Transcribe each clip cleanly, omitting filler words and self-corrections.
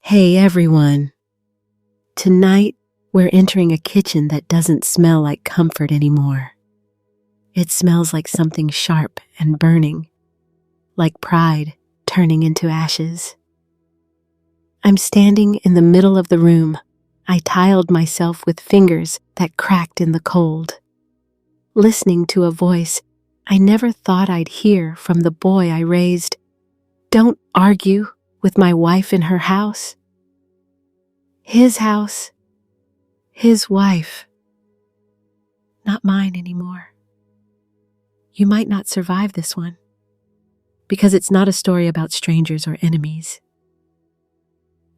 Hey everyone. Tonight, we're entering a kitchen that doesn't smell like comfort anymore. It smells like something sharp and burning, like pride turning into ashes. I'm standing in the middle of the room. I tiled myself with fingers that cracked in the cold, listening to a voice I never thought I'd hear from the boy I raised. Don't argue with my wife in her house. His house, his wife, not mine anymore. You might not survive this one, because it's not a story about strangers or enemies.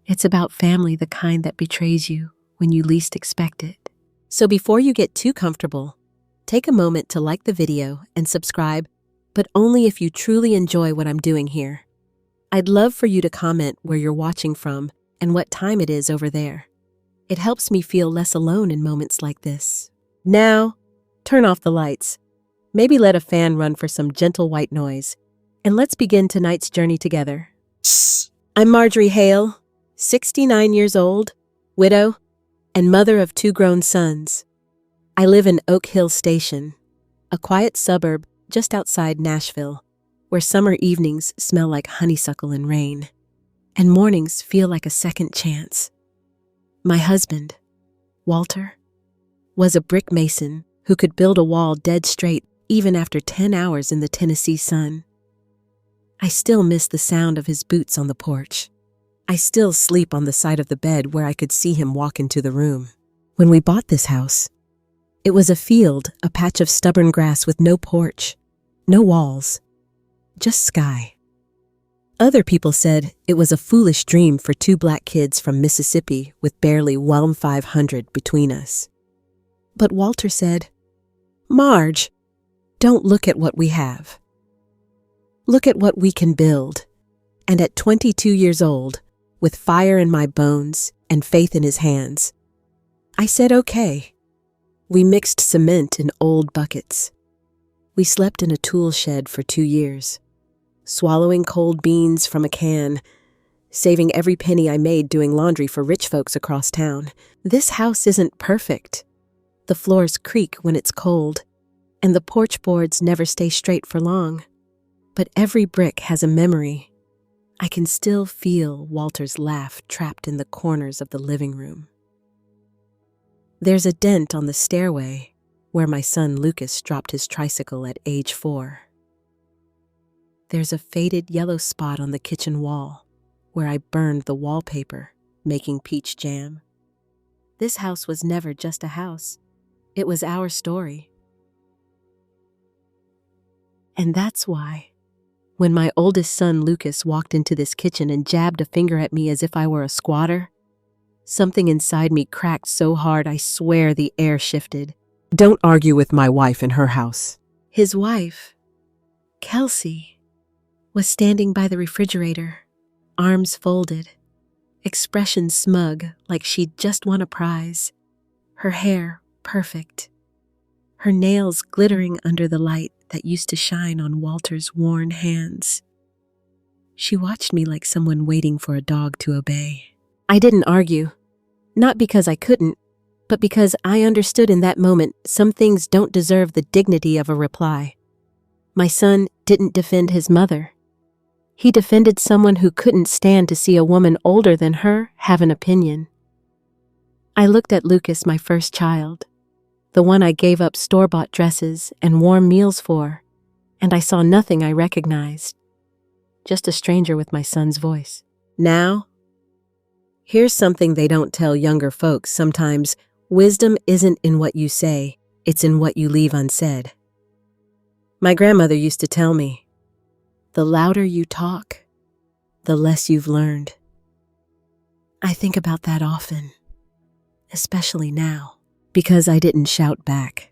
It's about family, the kind that betrays you when you least expect it. So before you get too comfortable, take a moment to like the video and subscribe, but only if you truly enjoy what I'm doing here. I'd love for you to comment where you're watching from and what time it is over there. It helps me feel less alone in moments like this. Now, turn off the lights. Maybe let a fan run for some gentle white noise. And let's begin tonight's journey together. I'm Marjorie Hale, 69 years old, widow, and mother of 2 grown sons. I live in Oak Hill Station, a quiet suburb just outside Nashville, where summer evenings smell like honeysuckle and rain, and mornings feel like a second chance. My husband, Walter, was a brick mason who could build a wall dead straight even after 10 hours in the Tennessee sun. I still miss the sound of his boots on the porch. I still sleep on the side of the bed where I could see him walk into the room. When we bought this house, it was a field, a patch of stubborn grass with no porch, no walls, just sky. Other people said it was a foolish dream for 2 black kids from Mississippi with barely 1,500 between us. But Walter said, "Marge, don't look at what we have. Look at what we can build." And at 22 years old, with fire in my bones and faith in his hands, I said okay. We mixed cement in old buckets. We slept in a tool shed for 2 years. Swallowing cold beans from a can, saving every penny I made doing laundry for rich folks across town. This house isn't perfect. The floors creak when it's cold, and the porch boards never stay straight for long. But every brick has a memory. I can still feel Walter's laugh trapped in the corners of the living room. There's a dent on the stairway where my son Lucas dropped his tricycle at age 4. There's a faded yellow spot on the kitchen wall where I burned the wallpaper, making peach jam. This house was never just a house. It was our story. And that's why, when my oldest son Lucas walked into this kitchen and jabbed a finger at me as if I were a squatter, something inside me cracked so hard I swear the air shifted. Don't argue with my wife in her house. His wife, Kelsey, was standing by the refrigerator, arms folded, expression smug like she'd just won a prize, her hair perfect, her nails glittering under the light that used to shine on Walter's worn hands. She watched me like someone waiting for a dog to obey. I didn't argue, not because I couldn't, but because I understood in that moment some things don't deserve the dignity of a reply. My son didn't defend his mother. He defended someone who couldn't stand to see a woman older than her have an opinion. I looked at Lucas, my first child, the one I gave up store-bought dresses and warm meals for, and I saw nothing I recognized, just a stranger with my son's voice. Now, here's something they don't tell younger folks sometimes. Wisdom isn't in what you say, it's in what you leave unsaid. My grandmother used to tell me, the louder you talk, the less you've learned. I think about that often, especially now, because I didn't shout back.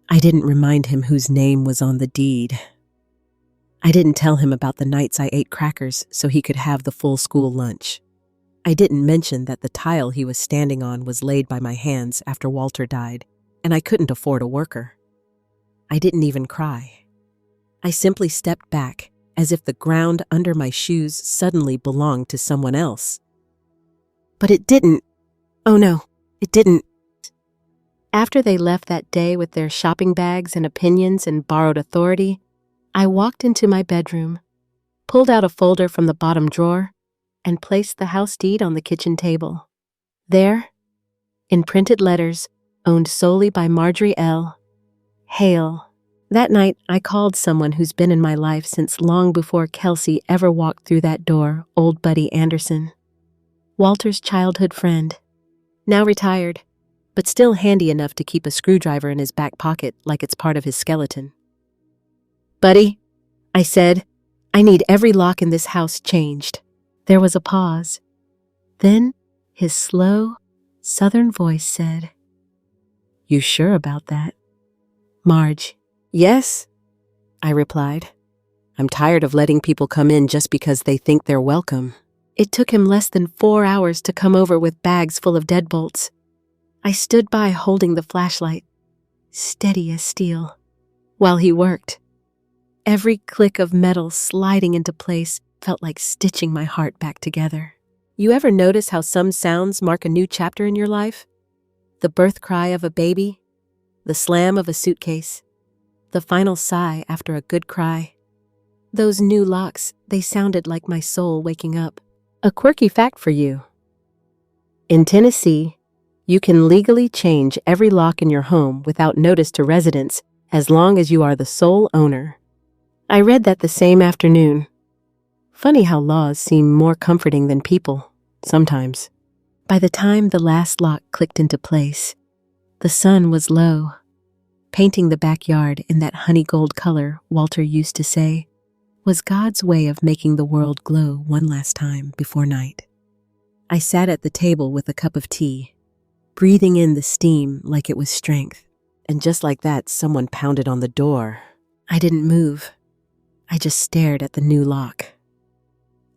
I didn't remind him whose name was on the deed. I didn't tell him about the nights I ate crackers so he could have the full school lunch. I didn't mention that the tile he was standing on was laid by my hands after Walter died, and I couldn't afford a worker. I didn't even cry. I simply stepped back, as if the ground under my shoes suddenly belonged to someone else. But it didn't. Oh no, it didn't. After they left that day with their shopping bags and opinions and borrowed authority, I walked into my bedroom, pulled out a folder from the bottom drawer, and placed the house deed on the kitchen table. There, in printed letters, owned solely by Marjorie L. Hale. That night, I called someone who's been in my life since long before Kelsey ever walked through that door, old Buddy Anderson. Walter's childhood friend. Now retired, but still handy enough to keep a screwdriver in his back pocket like it's part of his skeleton. "Buddy," I said, "I need every lock in this house changed." There was a pause. Then his slow, southern voice said, "You sure about that?" "Marge." "Yes," I replied. "I'm tired of letting people come in just because they think they're welcome." It took him less than 4 hours to come over with bags full of deadbolts. I stood by holding the flashlight, steady as steel, while he worked. Every click of metal sliding into place felt like stitching my heart back together. You ever notice how some sounds mark a new chapter in your life? The birth cry of a baby, the slam of a suitcase, the final sigh after a good cry. Those new locks, they sounded like my soul waking up. A quirky fact for you. In Tennessee, you can legally change every lock in your home without notice to residents as long as you are the sole owner. I read that the same afternoon. Funny how laws seem more comforting than people, sometimes. By the time the last lock clicked into place, the sun was low, painting the backyard in that honey gold color Walter used to say was God's way of making the world glow one last time before night. I sat at the table with a cup of tea, breathing in the steam like it was strength. And just like that, someone pounded on the door. I didn't move. I just stared at the new lock.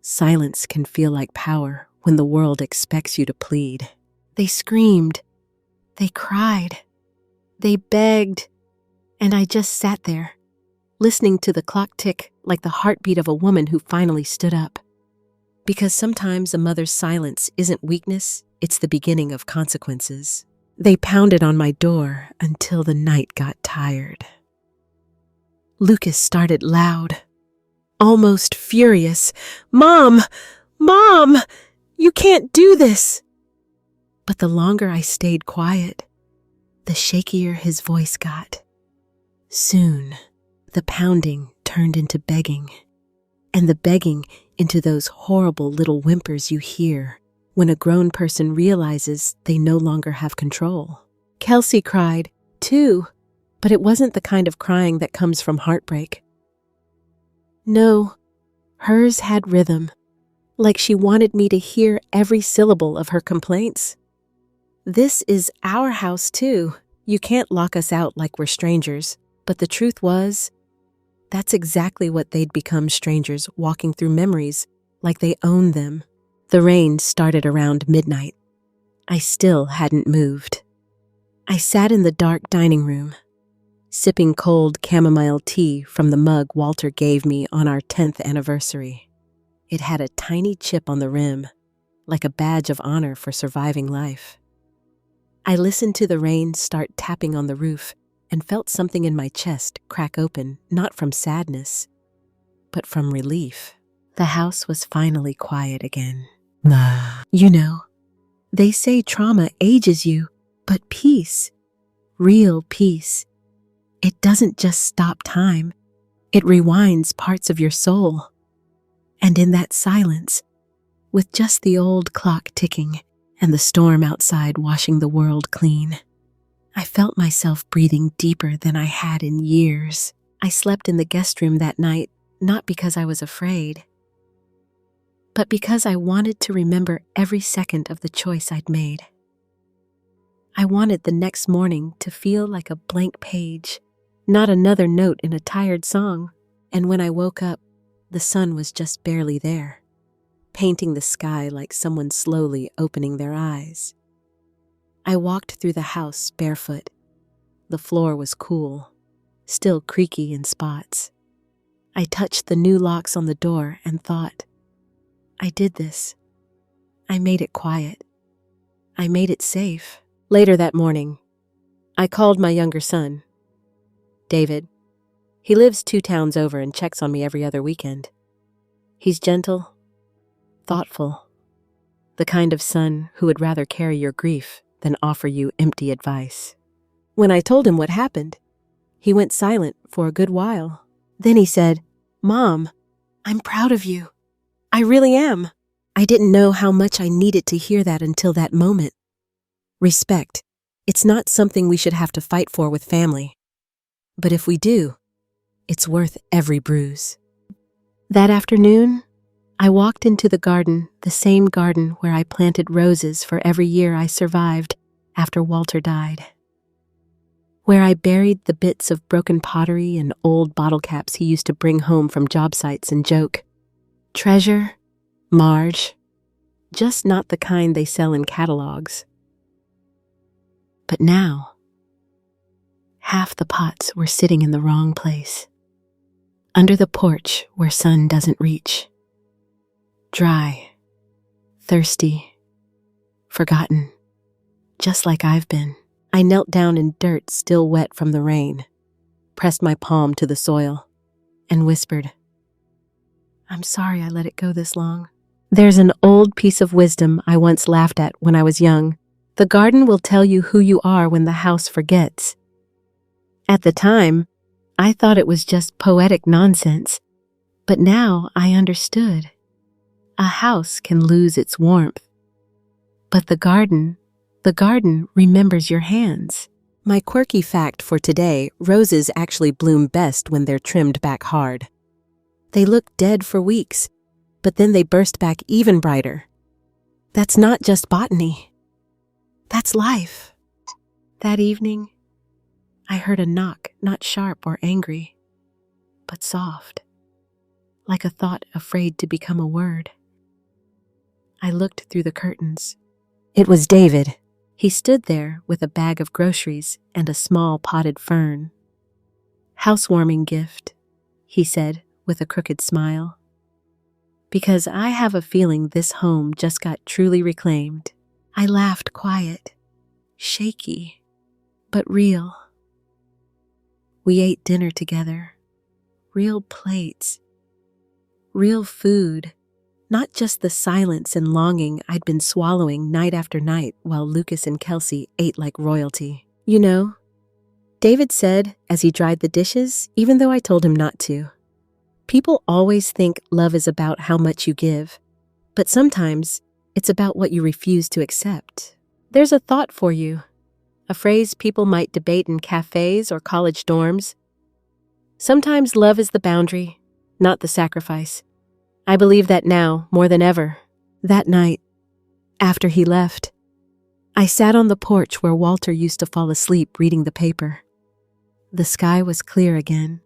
Silence can feel like power when the world expects you to plead. They screamed. They cried. They begged. And I just sat there, listening to the clock tick like the heartbeat of a woman who finally stood up. Because sometimes a mother's silence isn't weakness, it's the beginning of consequences. They pounded on my door until the night got tired. Lucas started loud, almost furious. "Mom! Mom! You can't do this!" But the longer I stayed quiet, the shakier his voice got. Soon, the pounding turned into begging, and the begging into those horrible little whimpers you hear when a grown person realizes they no longer have control. Kelsey cried, too, but it wasn't the kind of crying that comes from heartbreak. No, hers had rhythm, like she wanted me to hear every syllable of her complaints. "This is our house, too. You can't lock us out like we're strangers." But the truth was, that's exactly what they'd become, strangers walking through memories like they owned them. The rain started around midnight. I still hadn't moved. I sat in the dark dining room, sipping cold chamomile tea from the mug Walter gave me on our 10th anniversary. It had a tiny chip on the rim, like a badge of honor for surviving life. I listened to the rain start tapping on the roof and felt something in my chest crack open, not from sadness, but from relief. The house was finally quiet again. You know, they say trauma ages you, but peace, real peace, it doesn't just stop time. It rewinds parts of your soul. And in that silence, with just the old clock ticking and the storm outside washing the world clean, I felt myself breathing deeper than I had in years. I slept in the guest room that night, not because I was afraid, but because I wanted to remember every second of the choice I'd made. I wanted the next morning to feel like a blank page, not another note in a tired song. And when I woke up, the sun was just barely there, painting the sky like someone slowly opening their eyes. I walked through the house barefoot. The floor was cool, still creaky in spots. I touched the new locks on the door and thought, I did this. I made it quiet. I made it safe. Later that morning, I called my younger son, David. He lives 2 towns over and checks on me every other weekend. He's gentle, thoughtful, the kind of son who would rather carry your grief than offer you empty advice. When I told him what happened, he went silent for a good while. Then he said, "Mom, I'm proud of you. I really am." I didn't know how much I needed to hear that until that moment. Respect. It's not something we should have to fight for with family. But if we do, it's worth every bruise. That afternoon, I walked into the garden, the same garden where I planted roses for every year I survived after Walter died. Where I buried the bits of broken pottery and old bottle caps he used to bring home from job sites and joke, "Treasure, Marge, just not the kind they sell in catalogs." But now, half the pots were sitting in the wrong place, under the porch where sun doesn't reach. Dry, thirsty, forgotten, just like I've been. I knelt down in dirt still wet from the rain, pressed my palm to the soil, and whispered, "I'm sorry I let it go this long." There's an old piece of wisdom I once laughed at when I was young. The garden will tell you who you are when the house forgets. At the time, I thought it was just poetic nonsense, but now I understood. A house can lose its warmth, but the garden remembers your hands. My quirky fact for today, roses actually bloom best when they're trimmed back hard. They look dead for weeks, but then they burst back even brighter. That's not just botany. That's life. That evening, I heard a knock, not sharp or angry, but soft, like a thought afraid to become a word. I looked through the curtains. It was David. He stood there with a bag of groceries and a small potted fern. "Housewarming gift," he said with a crooked smile. "Because I have a feeling this home just got truly reclaimed." I laughed quiet, shaky, but real. We ate dinner together. Real plates. Real food. Not just the silence and longing I'd been swallowing night after night while Lucas and Kelsey ate like royalty. "You know," David said as he dried the dishes, even though I told him not to, "people always think love is about how much you give, but sometimes it's about what you refuse to accept. There's a thought for you, a phrase people might debate in cafes or college dorms. Sometimes love is the boundary, not the sacrifice. I believe that now more than ever." That night, after he left, I sat on the porch where Walter used to fall asleep reading the paper. The sky was clear again,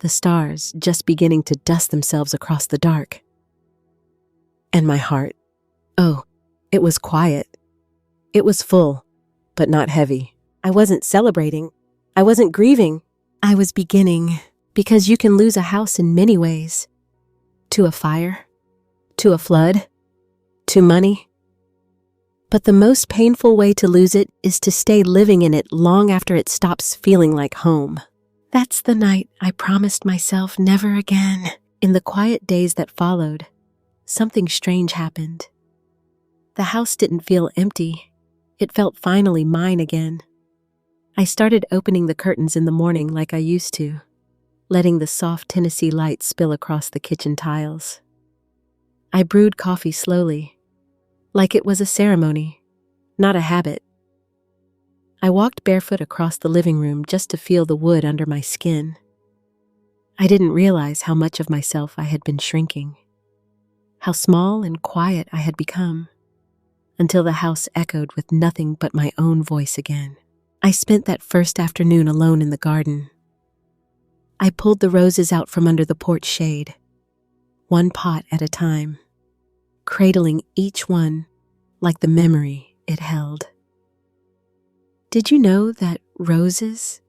the stars just beginning to dust themselves across the dark. And my heart, oh, it was quiet. It was full, but not heavy. I wasn't celebrating. I wasn't grieving. I was beginning, because you can lose a house in many ways. To a fire, to a flood, to money. But the most painful way to lose it is to stay living in it long after it stops feeling like home. That's the night I promised myself never again. In the quiet days that followed, something strange happened. The house didn't feel empty. It felt finally mine again. I started opening the curtains in the morning like I used to, letting the soft Tennessee light spill across the kitchen tiles. I brewed coffee slowly, like it was a ceremony, not a habit. I walked barefoot across the living room just to feel the wood under my skin. I didn't realize how much of myself I had been shrinking, how small and quiet I had become, until the house echoed with nothing but my own voice again. I spent that first afternoon alone in the garden. I pulled the roses out from under the porch shade, one pot at a time, cradling each one like the memory it held. Did you know that roses,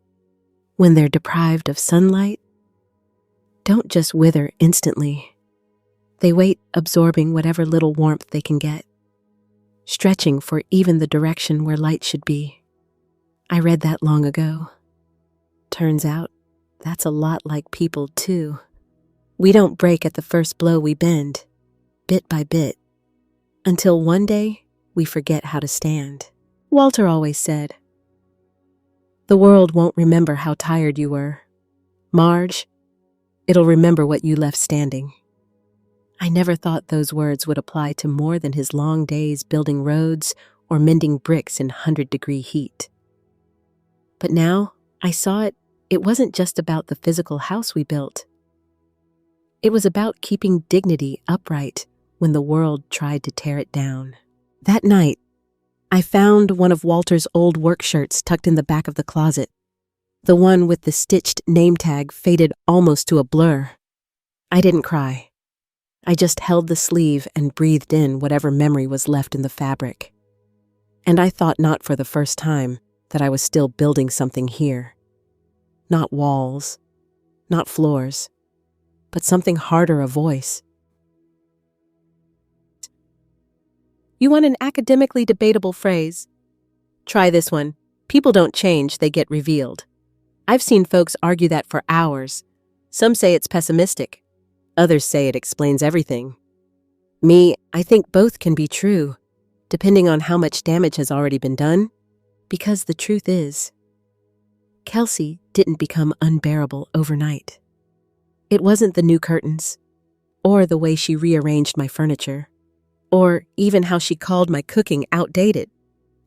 when they're deprived of sunlight, don't just wither instantly? They wait, absorbing whatever little warmth they can get, stretching for even the direction where light should be. I read that long ago. Turns out, that's a lot like people, too. We don't break at the first blow we bend, bit by bit, until one day we forget how to stand. Walter always said, "The world won't remember how tired you were. Marge, it'll remember what you left standing." I never thought those words would apply to more than his long days building roads or mending bricks in 100-degree heat. But now I saw it wasn't just about the physical house we built. It was about keeping dignity upright when the world tried to tear it down. That night, I found one of Walter's old work shirts tucked in the back of the closet, the one with the stitched name tag faded almost to a blur. I didn't cry. I just held the sleeve and breathed in whatever memory was left in the fabric. And I thought not for the first time that I was still building something here. Not walls, not floors, but something harder, a voice. You want an academically debatable phrase? Try this one. People don't change, they get revealed. I've seen folks argue that for hours. Some say it's pessimistic. Others say it explains everything. Me, I think both can be true, depending on how much damage has already been done. Because the truth is, Kelsey didn't become unbearable overnight. It wasn't the new curtains, or the way she rearranged my furniture, or even how she called my cooking outdated.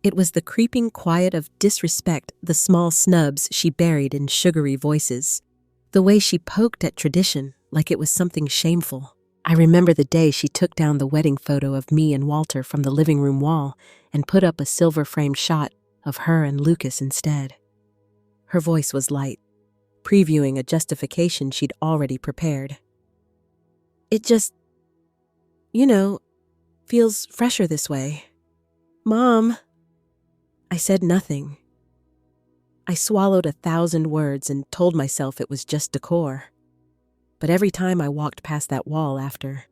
It was the creeping quiet of disrespect, the small snubs she buried in sugary voices, the way she poked at tradition like it was something shameful. I remember the day she took down the wedding photo of me and Walter from the living room wall and put up a silver-framed shot of her and Lucas instead. Her voice was light, previewing a justification she'd already prepared. It just, feels fresher this way. Mom. I said nothing. I swallowed 1,000 words and told myself it was just decor. But every time I walked past that wall after,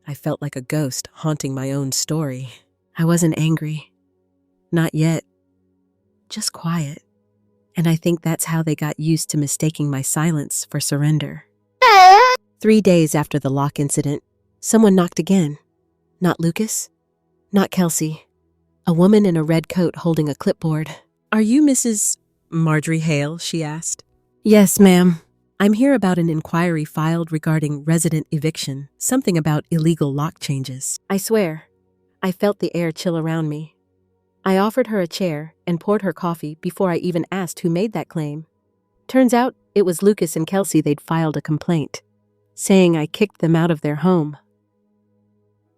I felt like a ghost haunting my own story. I wasn't angry. Not yet. Just quiet. And I think that's how they got used to mistaking my silence for surrender. 3 days after the lock incident, someone knocked again. Not Lucas. Not Kelsey. A woman in a red coat holding a clipboard. "Are you Mrs. Marjorie Hale?" she asked. "Yes, ma'am. I'm here about an inquiry filed regarding resident eviction, something about illegal lock changes." I swear, I felt the air chill around me. I offered her a chair and poured her coffee before I even asked who made that claim. Turns out it was Lucas and Kelsey. They'd filed a complaint, saying I kicked them out of their home.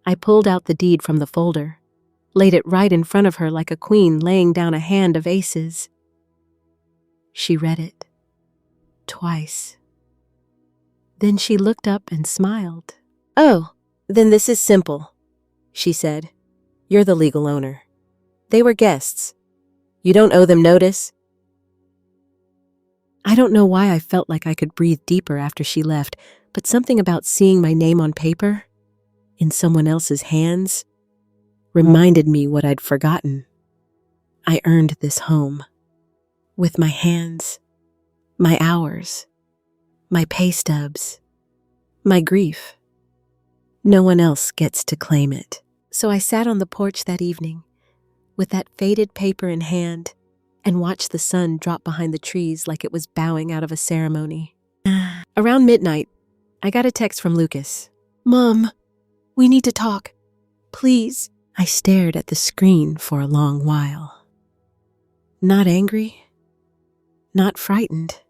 I pulled out the deed from the folder, laid it right in front of her like a queen laying down a hand of aces. She read it. Twice. Then she looked up and smiled. "Oh, then this is simple," she said. "You're the legal owner. They were guests. You don't owe them notice." I don't know why I felt like I could breathe deeper after she left, but something about seeing my name on paper, in someone else's hands, reminded me what I'd forgotten. I earned this home. With my hands, my hours, my pay stubs, my grief. No one else gets to claim it. So I sat on the porch that evening, with that faded paper in hand, and watched the sun drop behind the trees like it was bowing out of a ceremony. Around midnight, I got a text from Lucas. "Mom, we need to talk. Please." I stared at the screen for a long while. Not angry, not frightened,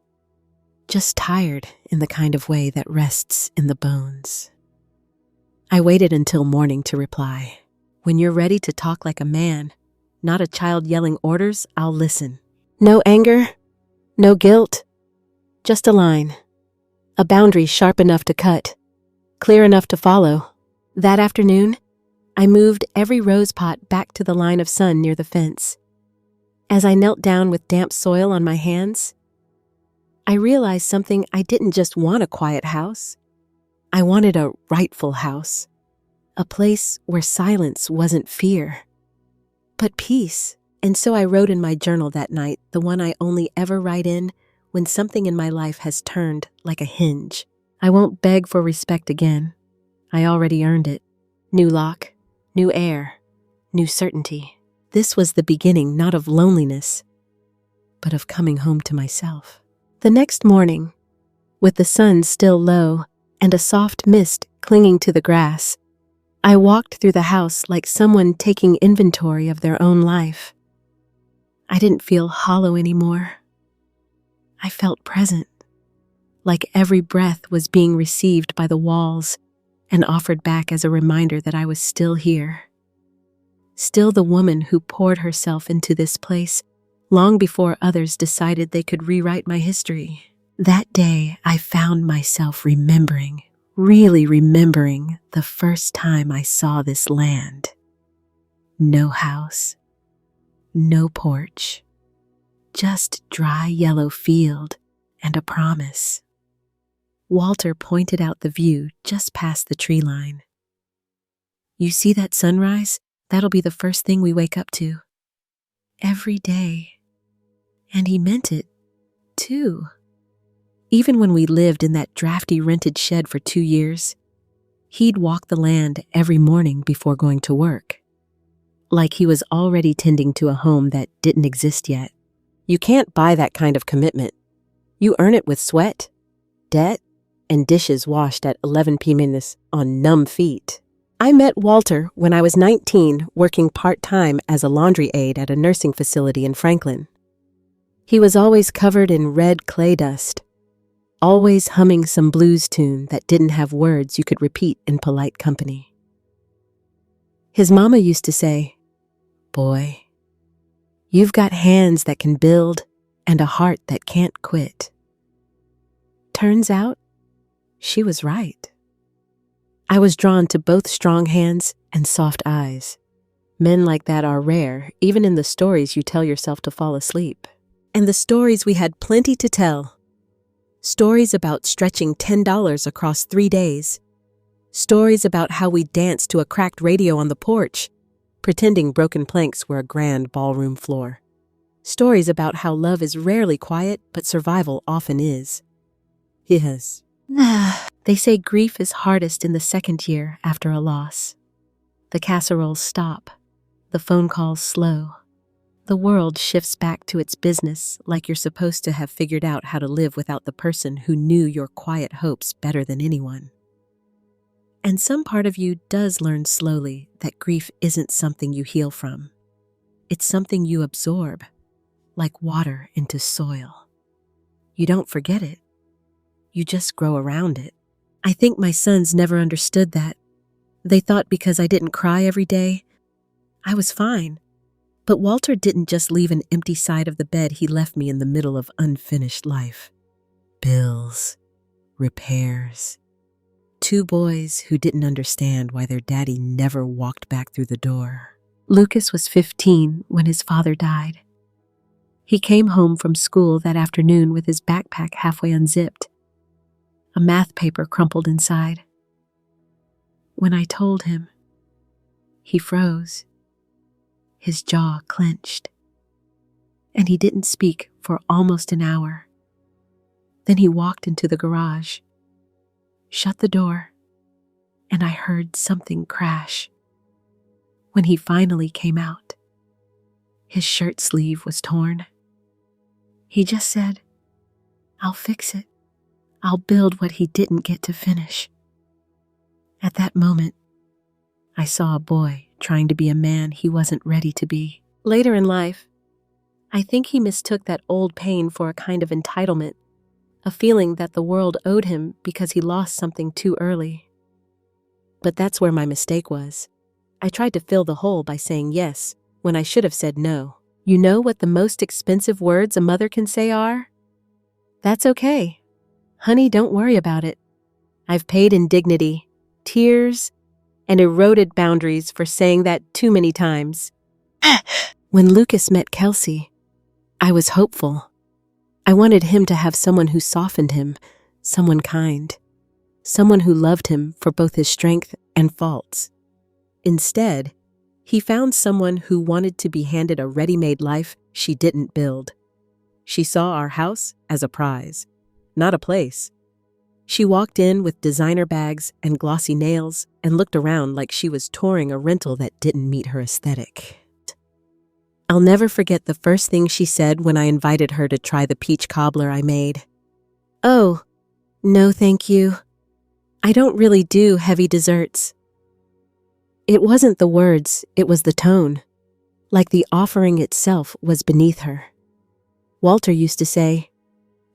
just tired in the kind of way that rests in the bones. I waited until morning to reply. "When you're ready to talk like a man, not a child yelling orders, I'll listen. No anger, no guilt, just a line. A boundary sharp enough to cut, clear enough to follow." That afternoon, I moved every rose pot back to the line of sun near the fence. As I knelt down with damp soil on my hands, I realized something. I didn't just want a quiet house. I wanted a rightful house. A place where silence wasn't fear, but peace. And so I wrote in my journal that night, the one I only ever write in when something in my life has turned like a hinge. I won't beg for respect again. I already earned it. New lock, new air, new certainty. This was the beginning not of loneliness, but of coming home to myself. The next morning, with the sun still low and a soft mist clinging to the grass, I walked through the house like someone taking inventory of their own life. I didn't feel hollow anymore. I felt present, like every breath was being received by the walls and offered back as a reminder that I was still here. Still the woman who poured herself into this place long before others decided they could rewrite my history. That day, I found myself remembering, really remembering, the first time I saw this land. No house, no porch, just dry yellow field and a promise. Walter pointed out the view just past the tree line. You see that sunrise? That'll be the first thing we wake up to. Every day. And he meant it, too. Even when we lived in that drafty rented shed for 2 years, he'd walk the land every morning before going to work. Like he was already tending to a home that didn't exist yet. You can't buy that kind of commitment. You earn it with sweat, debt, and dishes washed at 11 p.m. on numb feet. I met Walter when I was 19, working part-time as a laundry aide at a nursing facility in Franklin. He was always covered in red clay dust, always humming some blues tune that didn't have words you could repeat in polite company. His mama used to say, "Boy, you've got hands that can build and a heart that can't quit." Turns out, she was right. I was drawn to both strong hands and soft eyes. Men like that are rare, even in the stories you tell yourself to fall asleep. And the stories we had plenty to tell. Stories about stretching $10 across 3 days. Stories about how we danced to a cracked radio on the porch, pretending broken planks were a grand ballroom floor. Stories about how love is rarely quiet, but survival often is. Yes. They say grief is hardest in the second year after a loss. The casseroles stop. The phone calls slow. The world shifts back to its business like you're supposed to have figured out how to live without the person who knew your quiet hopes better than anyone. And some part of you does learn slowly that grief isn't something you heal from. It's something you absorb, like water into soil. You don't forget it. You just grow around it. I think my sons never understood that. They thought because I didn't cry every day, I was fine. But Walter didn't just leave an empty side of the bed, he left me in the middle of unfinished life. Bills, repairs. 2 boys who didn't understand why their daddy never walked back through the door. Lucas was 15 when his father died. He came home from school that afternoon with his backpack halfway unzipped, a math paper crumpled inside. When I told him, he froze. His jaw clenched, and he didn't speak for almost an hour. Then he walked into the garage, shut the door, and I heard something crash. When he finally came out, his shirt sleeve was torn. He just said, "I'll fix it. I'll build what he didn't get to finish." At that moment, I saw a boy trying to be a man he wasn't ready to be. Later in life, I think he mistook that old pain for a kind of entitlement, a feeling that the world owed him because he lost something too early. But that's where my mistake was. I tried to fill the hole by saying yes when I should have said no. You know what the most expensive words a mother can say are? "That's okay. Honey, don't worry about it. I've paid in dignity, tears, and eroded boundaries for saying that too many times." When Lucas met Kelsey, I was hopeful. I wanted him to have someone who softened him, someone kind, someone who loved him for both his strength and faults. Instead, He found someone who wanted to be handed a ready-made life she didn't build. She saw our house as a prize, not a place. She walked in with designer bags and glossy nails and looked around like she was touring a rental that didn't meet her aesthetic. I'll never forget the first thing she said when I invited her to try the peach cobbler I made. "Oh, no thank you. I don't really do heavy desserts." It wasn't the words, it was the tone. Like the offering itself was beneath her. Walter used to say,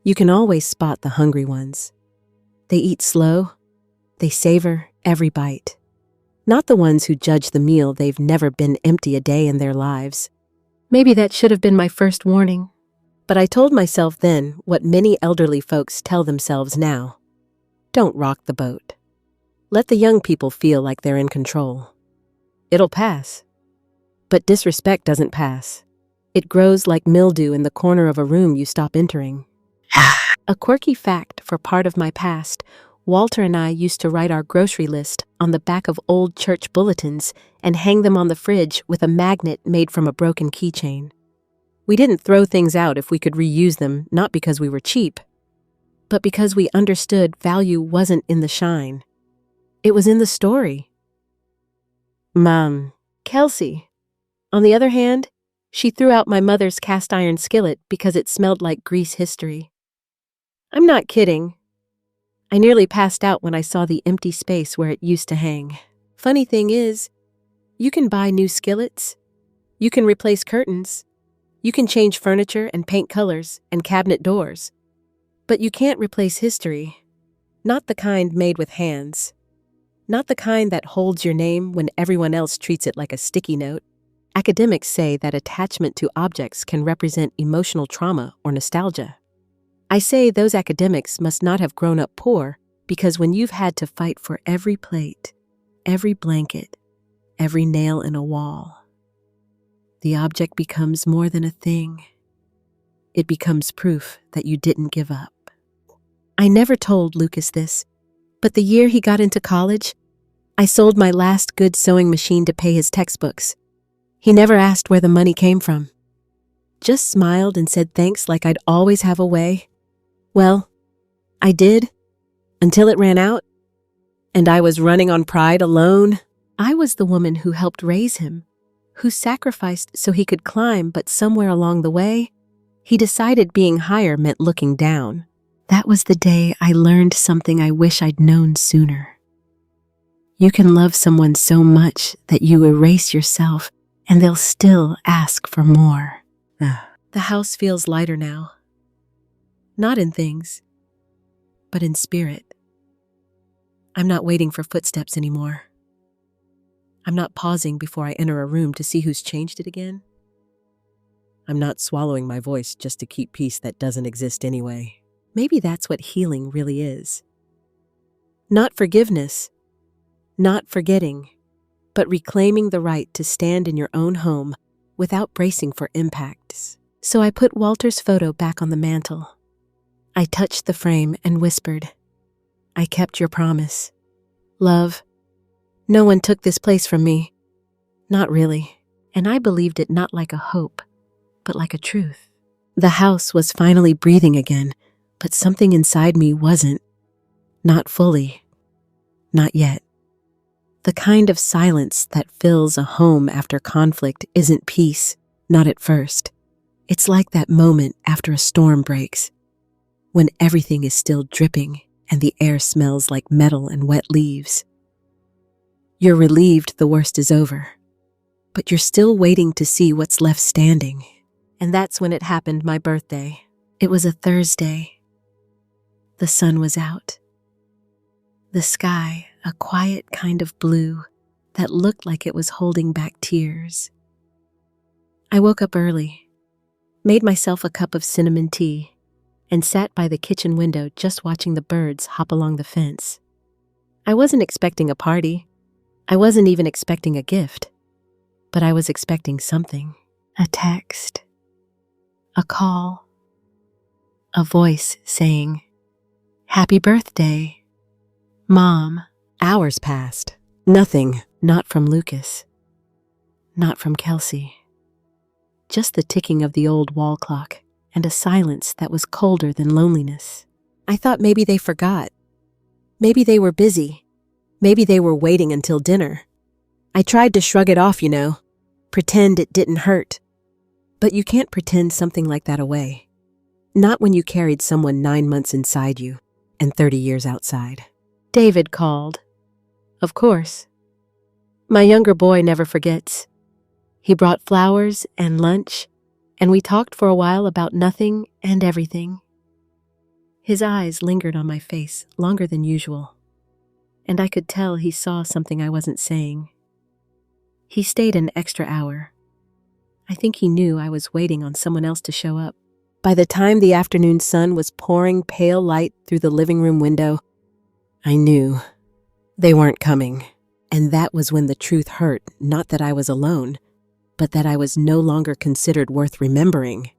"You can always spot the hungry ones. They eat slow, they savor every bite. Not the ones who judge the meal they've never been empty a day in their lives." Maybe that should have been my first warning. But I told myself then what many elderly folks tell themselves now. Don't rock the boat. Let the young people feel like they're in control. It'll pass. But disrespect doesn't pass. It grows like mildew in the corner of a room you stop entering. A quirky fact for part of my past, Walter and I used to write our grocery list on the back of old church bulletins and hang them on the fridge with a magnet made from a broken keychain. We didn't throw things out if we could reuse them, not because we were cheap, but because we understood value wasn't in the shine. It was in the story. Kelsey, on the other hand, she threw out my mother's cast iron skillet because it smelled like grease history. I'm not kidding. I nearly passed out when I saw the empty space where it used to hang. Funny thing is, you can buy new skillets, you can replace curtains, you can change furniture and paint colors and cabinet doors, but you can't replace history. Not the kind made with hands. Not the kind that holds your name when everyone else treats it like a sticky note. Academics say that attachment to objects can represent emotional trauma or nostalgia. I say those academics must not have grown up poor, because when you've had to fight for every plate, every blanket, every nail in a wall, the object becomes more than a thing. It becomes proof that you didn't give up. I never told Lucas this, but the year he got into college, I sold my last good sewing machine to pay his textbooks. He never asked where the money came from. Just smiled and said thanks like I'd always have a way. Well, I did, until it ran out, and I was running on pride alone. I was the woman who helped raise him, who sacrificed so he could climb, but somewhere along the way, he decided being higher meant looking down. That was the day I learned something I wish I'd known sooner. You can love someone so much that you erase yourself, and they'll still ask for more. The house feels lighter now. Not in things, but in spirit. I'm not waiting for footsteps anymore. I'm not pausing before I enter a room to see who's changed it again. I'm not swallowing my voice just to keep peace that doesn't exist anyway. Maybe that's what healing really is. Not forgiveness, not forgetting, but reclaiming the right to stand in your own home without bracing for impacts. So I put Walter's photo back on the mantle. I touched the frame and whispered, "I kept your promise. Love, no one took this place from me. Not really." And I believed it not like a hope, but like a truth. The house was finally breathing again, but something inside me wasn't. Not fully. Not yet. The kind of silence that fills a home after conflict isn't peace, not at first. It's like that moment after a storm breaks, when everything is still dripping and the air smells like metal and wet leaves. You're relieved the worst is over, but you're still waiting to see what's left standing. And that's when it happened, my birthday. It was a Thursday. The sun was out. The sky, a quiet kind of blue that looked like it was holding back tears. I woke up early, made myself a cup of cinnamon tea, and sat by the kitchen window just watching the birds hop along the fence. I wasn't expecting a party. I wasn't even expecting a gift. But I was expecting something. A text. A call. A voice saying, "Happy birthday, Mom." Hours passed. Nothing, not from Lucas. Not from Kelsey. Just the ticking of the old wall clock and a silence that was colder than loneliness. I thought maybe they forgot. Maybe they were busy. Maybe they were waiting until dinner. I tried to shrug it off, pretend it didn't hurt. But you can't pretend something like that away. Not when you carried someone 9 months inside you and 30 years outside. David called. Of course. My younger boy never forgets. He brought flowers and lunch, and we talked for a while about nothing and everything. His eyes lingered on my face longer than usual, and I could tell he saw something I wasn't saying. He stayed an extra hour. I think he knew I was waiting on someone else to show up. By the time the afternoon sun was pouring pale light through the living room window, I knew they weren't coming. And that was when the truth hurt, not that I was alone, but that I was no longer considered worth remembering.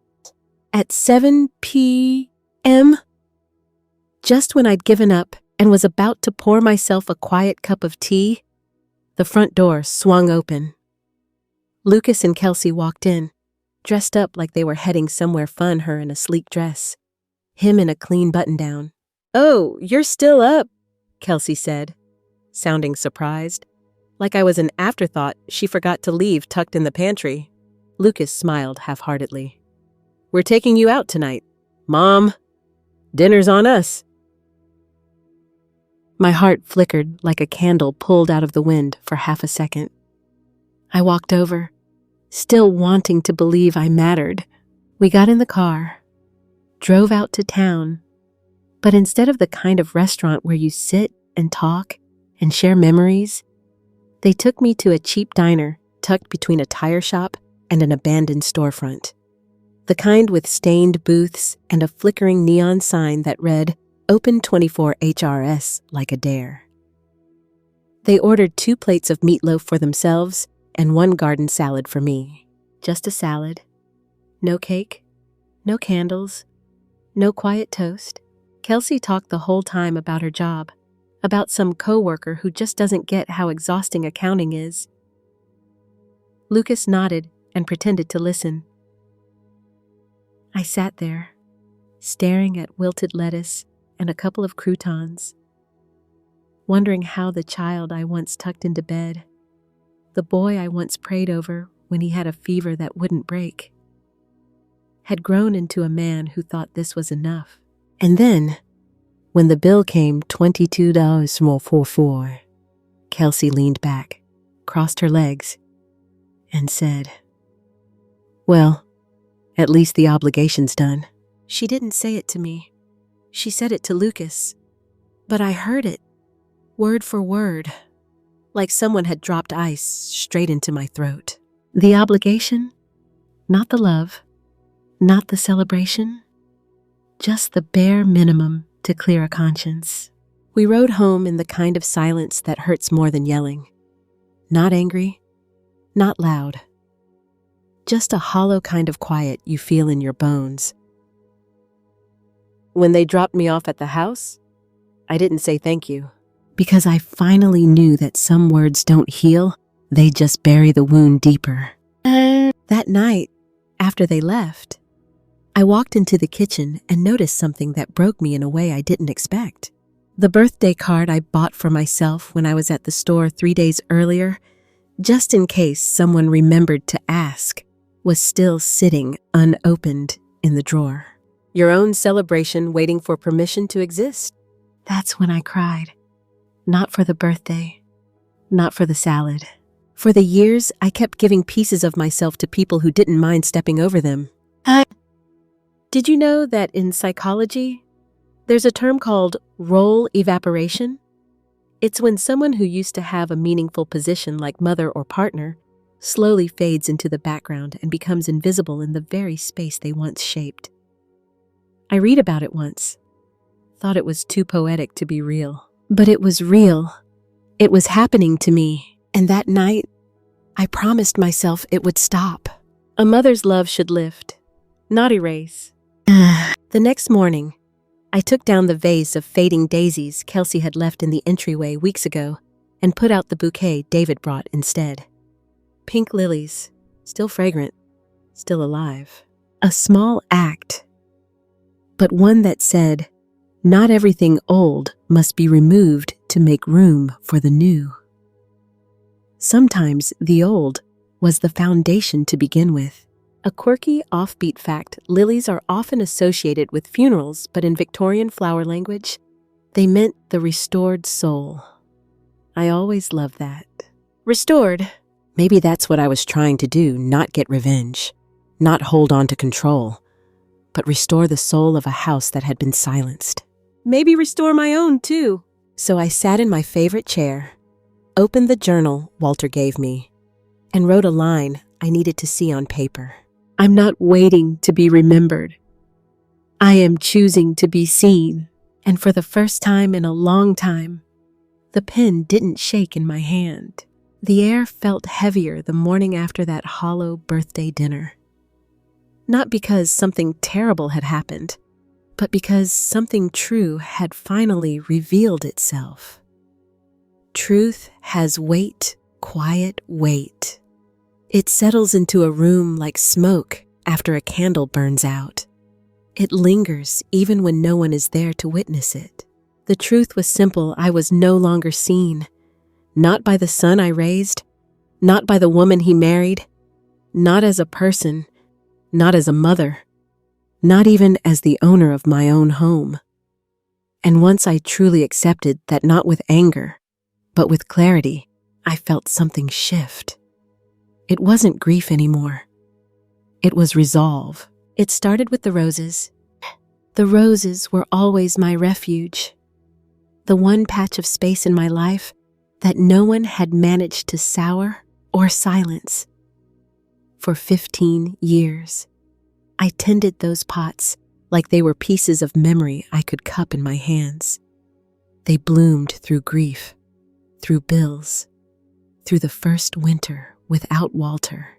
At 7 p.m., just when I'd given up and was about to pour myself a quiet cup of tea, the front door swung open. Lucas and Kelsey walked in, dressed up like they were heading somewhere fun, her in a sleek dress, him in a clean button-down. "Oh, you're still up," Kelsey said, sounding surprised. Like I was an afterthought she forgot to leave tucked in the pantry. Lucas smiled half-heartedly. "We're taking you out tonight, Mom. Dinner's on us." My heart flickered like a candle pulled out of the wind for half a second. I walked over, still wanting to believe I mattered. We got in the car, drove out to town, but instead of the kind of restaurant where you sit and talk and share memories, they took me to a cheap diner tucked between a tire shop and an abandoned storefront. The kind with stained booths and a flickering neon sign that read, "Open 24 HRS like a dare." They ordered 2 plates of meatloaf for themselves and 1 garden salad for me. Just a salad. No cake, no candles, no quiet toast. Kelsey talked the whole time about her job, about some coworker who just doesn't get how exhausting accounting is. Lucas nodded and pretended to listen. I sat there, staring at wilted lettuce and a couple of croutons, wondering how the child I once tucked into bed, the boy I once prayed over when he had a fever that wouldn't break, had grown into a man who thought this was enough. And then, when the bill came $22.44, Kelsey leaned back, crossed her legs, and said, "Well, at least the obligation's done." She didn't say it to me. She said it to Lucas. But I heard it, word for word, like someone had dropped ice straight into my throat. The obligation, not the love, not the celebration, just the bare minimum to clear a conscience. We rode home in the kind of silence that hurts more than yelling. Not angry, not loud. Just a hollow kind of quiet you feel in your bones. When they dropped me off at the house, I didn't say thank you, because I finally knew that some words don't heal, they just bury the wound deeper. That night, after they left, I walked into the kitchen and noticed something that broke me in a way I didn't expect. The birthday card I bought for myself when I was at the store 3 days earlier, just in case someone remembered to ask, was still sitting unopened in the drawer. Your own celebration waiting for permission to exist. That's when I cried. Not for the birthday, not for the salad. For the years, I kept giving pieces of myself to people who didn't mind stepping over them. Did you know that in psychology, there's a term called role evaporation? It's when someone who used to have a meaningful position like mother or partner slowly fades into the background and becomes invisible in the very space they once shaped. I read about it once. Thought it was too poetic to be real. But it was real. It was happening to me. And that night, I promised myself it would stop. A mother's love should lift, not erase. The next morning, I took down the vase of fading daisies Kelsey had left in the entryway weeks ago and put out the bouquet David brought instead. Pink lilies, still fragrant, still alive. A small act, but one that said, not everything old must be removed to make room for the new. Sometimes the old was the foundation to begin with. A quirky, offbeat fact, lilies are often associated with funerals, but in Victorian flower language, they meant the restored soul. I always loved that. Restored. Maybe that's what I was trying to do, not get revenge, not hold on to control, but restore the soul of a house that had been silenced. Maybe restore my own, too. So I sat in my favorite chair, opened the journal Walter gave me, and wrote a line I needed to see on paper. I'm not waiting to be remembered. I am choosing to be seen. And for the first time in a long time, the pen didn't shake in my hand. The air felt heavier the morning after that hollow birthday dinner. Not because something terrible had happened, but because something true had finally revealed itself. Truth has weight, quiet weight. It settles into a room like smoke after a candle burns out. It lingers even when no one is there to witness it. The truth was simple. I was no longer seen. Not by the son I raised, not by the woman he married, not as a person, not as a mother, not even as the owner of my own home. And once I truly accepted that, not with anger, but with clarity, I felt something shift. It wasn't grief anymore. It was resolve. It started with the roses. The roses were always my refuge. The one patch of space in my life that no one had managed to sour or silence. For 15 years, I tended those pots like they were pieces of memory I could cup in my hands. They bloomed through grief, through bills, through the first winter without Walter.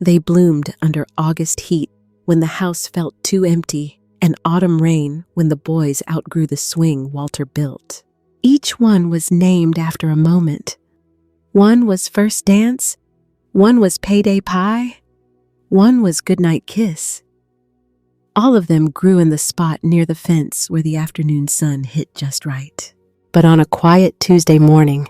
They bloomed under August heat when the house felt too empty, and autumn rain when the boys outgrew the swing Walter built. Each one was named after a moment. One was first dance, one was payday pie, one was goodnight kiss. All of them grew in the spot near the fence where the afternoon sun hit just right. But on a quiet Tuesday morning,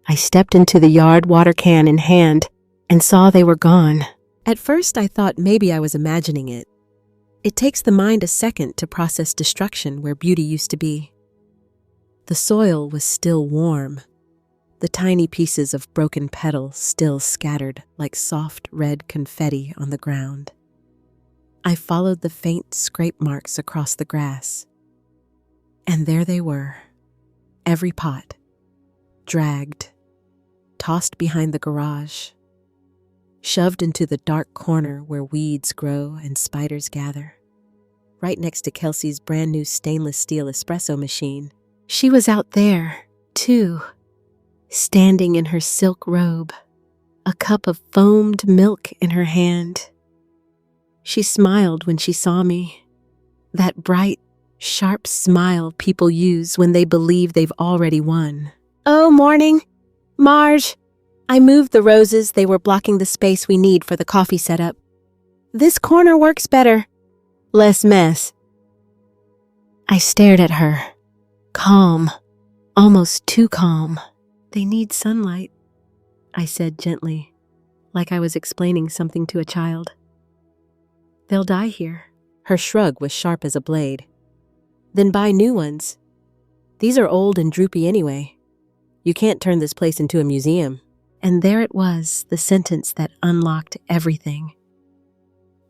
I stepped into the yard, water can in hand, and saw they were gone. At first, I thought maybe I was imagining it. It takes the mind a second to process destruction where beauty used to be. The soil was still warm, the tiny pieces of broken petal still scattered like soft red confetti on the ground. I followed the faint scrape marks across the grass. And there they were, every pot, dragged, tossed behind the garage, shoved into the dark corner where weeds grow and spiders gather, right next to Kelsey's brand new stainless steel espresso machine. She was out there, too, standing in her silk robe, a cup of foamed milk in her hand. She smiled when she saw me, that bright, sharp smile people use when they believe they've already won. "Oh, morning, Marge. I moved the roses. They were blocking the space we need for the coffee setup. This corner works better. Less mess." I stared at her, calm, almost too calm. They need sunlight, I said gently, like I was explaining something to a child. They'll die here. Her shrug was sharp as a blade. "Then buy new ones. These are old and droopy anyway. You can't turn this place into a museum." And there it was, the sentence that unlocked everything.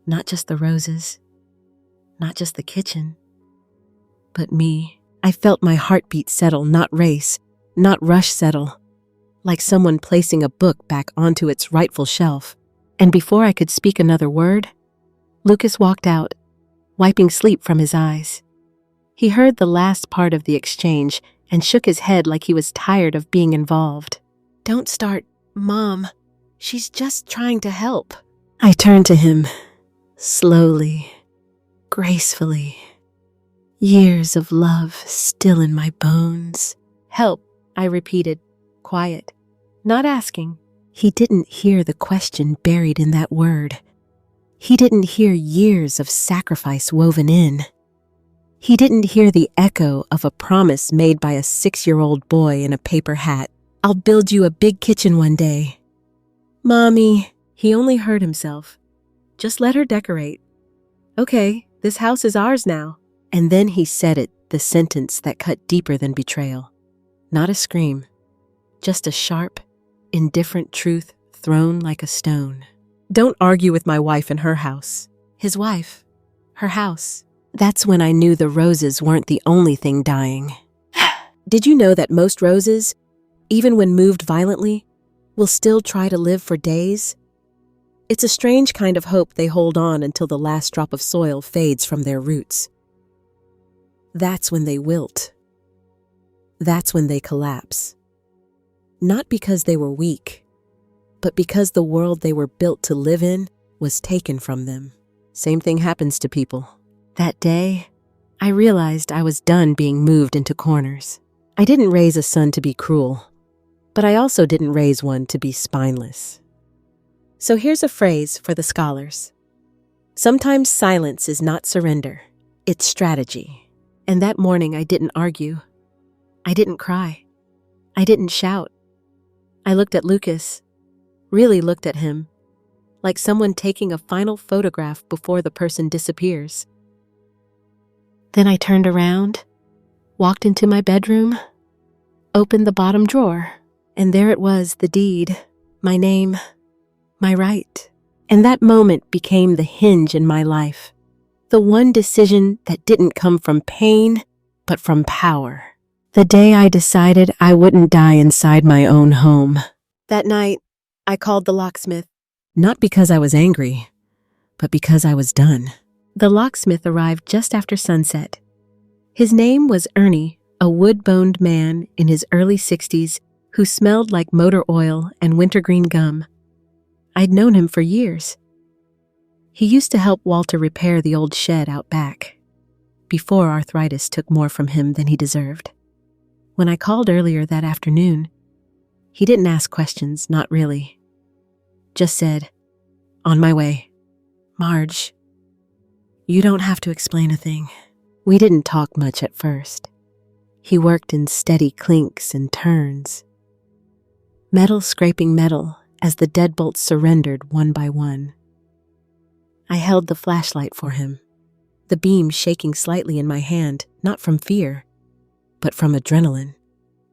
Not just the roses, not just the kitchen, but me. I felt my heartbeat settle, not race, not rush settle, like someone placing a book back onto its rightful shelf. And before I could speak another word, Lucas walked out, wiping sleep from his eyes. He heard the last part of the exchange and shook his head like he was tired of being involved. "Don't start, Mom. She's just trying to help." I turned to him, slowly, gracefully. Years of love still in my bones. "Help," I repeated, quiet, not asking. He didn't hear the question buried in that word. He didn't hear years of sacrifice woven in. He didn't hear the echo of a promise made by a 6-year-old boy in a paper hat. "I'll build you a big kitchen one day." "Mommy," he only heard himself. "Just let her decorate. Okay, this house is ours now." And then he said it, the sentence that cut deeper than betrayal. Not a scream, just a sharp, indifferent truth thrown like a stone. "Don't argue with my wife and her house." His wife, her house. That's when I knew the roses weren't the only thing dying. Did you know that most roses, even when moved violently, will still try to live for days? It's a strange kind of hope they hold on until the last drop of soil fades from their roots. That's when they wilt. That's when they collapse. Not because they were weak, but because the world they were built to live in was taken from them. Same thing happens to people. That day, I realized I was done being moved into corners. I didn't raise a son to be cruel, but I also didn't raise one to be spineless. So here's a phrase for the scholars. Sometimes silence is not surrender, it's strategy. And that morning I didn't argue. I didn't cry. I didn't shout. I looked at Lucas, really looked at him, like someone taking a final photograph before the person disappears. Then I turned around, walked into my bedroom, opened the bottom drawer, and there it was, the deed, my name, my right. And that moment became the hinge in my life. The one decision that didn't come from pain, but from power. The day I decided I wouldn't die inside my own home. That night, I called the locksmith. Not because I was angry, but because I was done. The locksmith arrived just after sunset. His name was Ernie, a wood-boned man in his early 60s who smelled like motor oil and wintergreen gum. I'd known him for years. He used to help Walter repair the old shed out back, before arthritis took more from him than he deserved. When I called earlier that afternoon, he didn't ask questions, not really. Just said, "On my way. Marge, you don't have to explain a thing." We didn't talk much at first. He worked in steady clinks and turns, metal scraping metal as the deadbolts surrendered one by one. I held the flashlight for him, the beam shaking slightly in my hand, not from fear, but from adrenaline.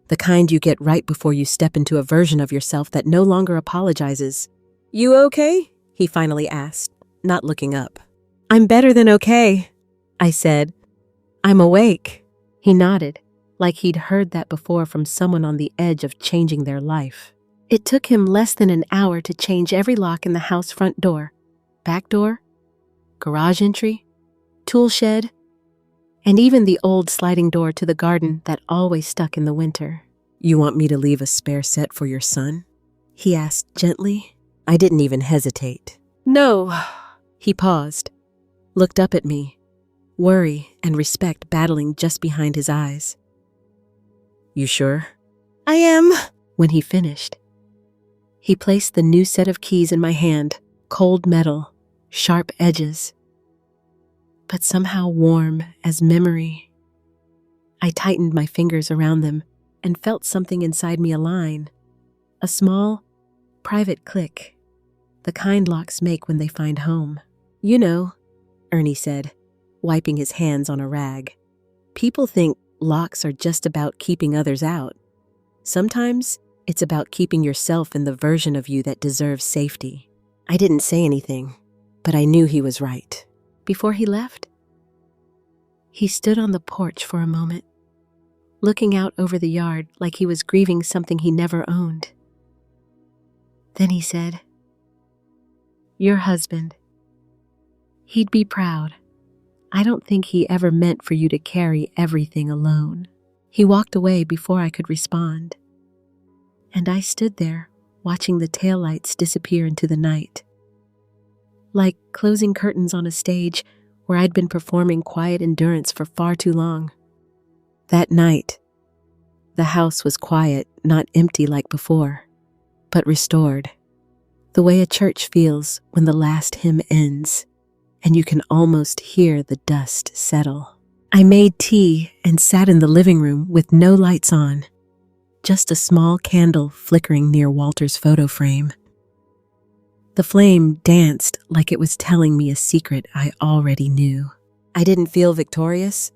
The kind you get right before you step into a version of yourself that no longer apologizes. "You okay?" he finally asked, not looking up. "I'm better than okay," I said. "I'm awake." He nodded, like he'd heard that before from someone on the edge of changing their life. It took him less than an hour to change every lock in the house front door, back door, garage entry, tool shed, and even the old sliding door to the garden that always stuck in the winter. "You want me to leave a spare set for your son?" he asked gently. I didn't even hesitate. "No." He paused, looked up at me, worry and respect battling just behind his eyes. "You sure?" "I am." When he finished, he placed the new set of keys in my hand, cold metal, sharp edges, but somehow warm as memory. I tightened my fingers around them and felt something inside me align. A small, private click, the kind locks make when they find home. "You know," Ernie said, wiping his hands on a rag. "People think locks are just about keeping others out. Sometimes it's about keeping yourself in the version of you that deserves safety." I didn't say anything, but I knew he was right. Before he left, he stood on the porch for a moment, looking out over the yard like he was grieving something he never owned. Then he said, "Your husband. He'd be proud. I don't think he ever meant for you to carry everything alone." He walked away before I could respond, and I stood there watching the taillights disappear into the night. Like closing curtains on a stage where I'd been performing quiet endurance for far too long. That night, the house was quiet, not empty like before, but restored. the way a church feels when the last hymn ends, and you can almost hear the dust settle. I made tea and sat in the living room with no lights on, just a small candle flickering near Walter's photo frame. The flame danced like it was telling me a secret I already knew. I didn't feel victorious.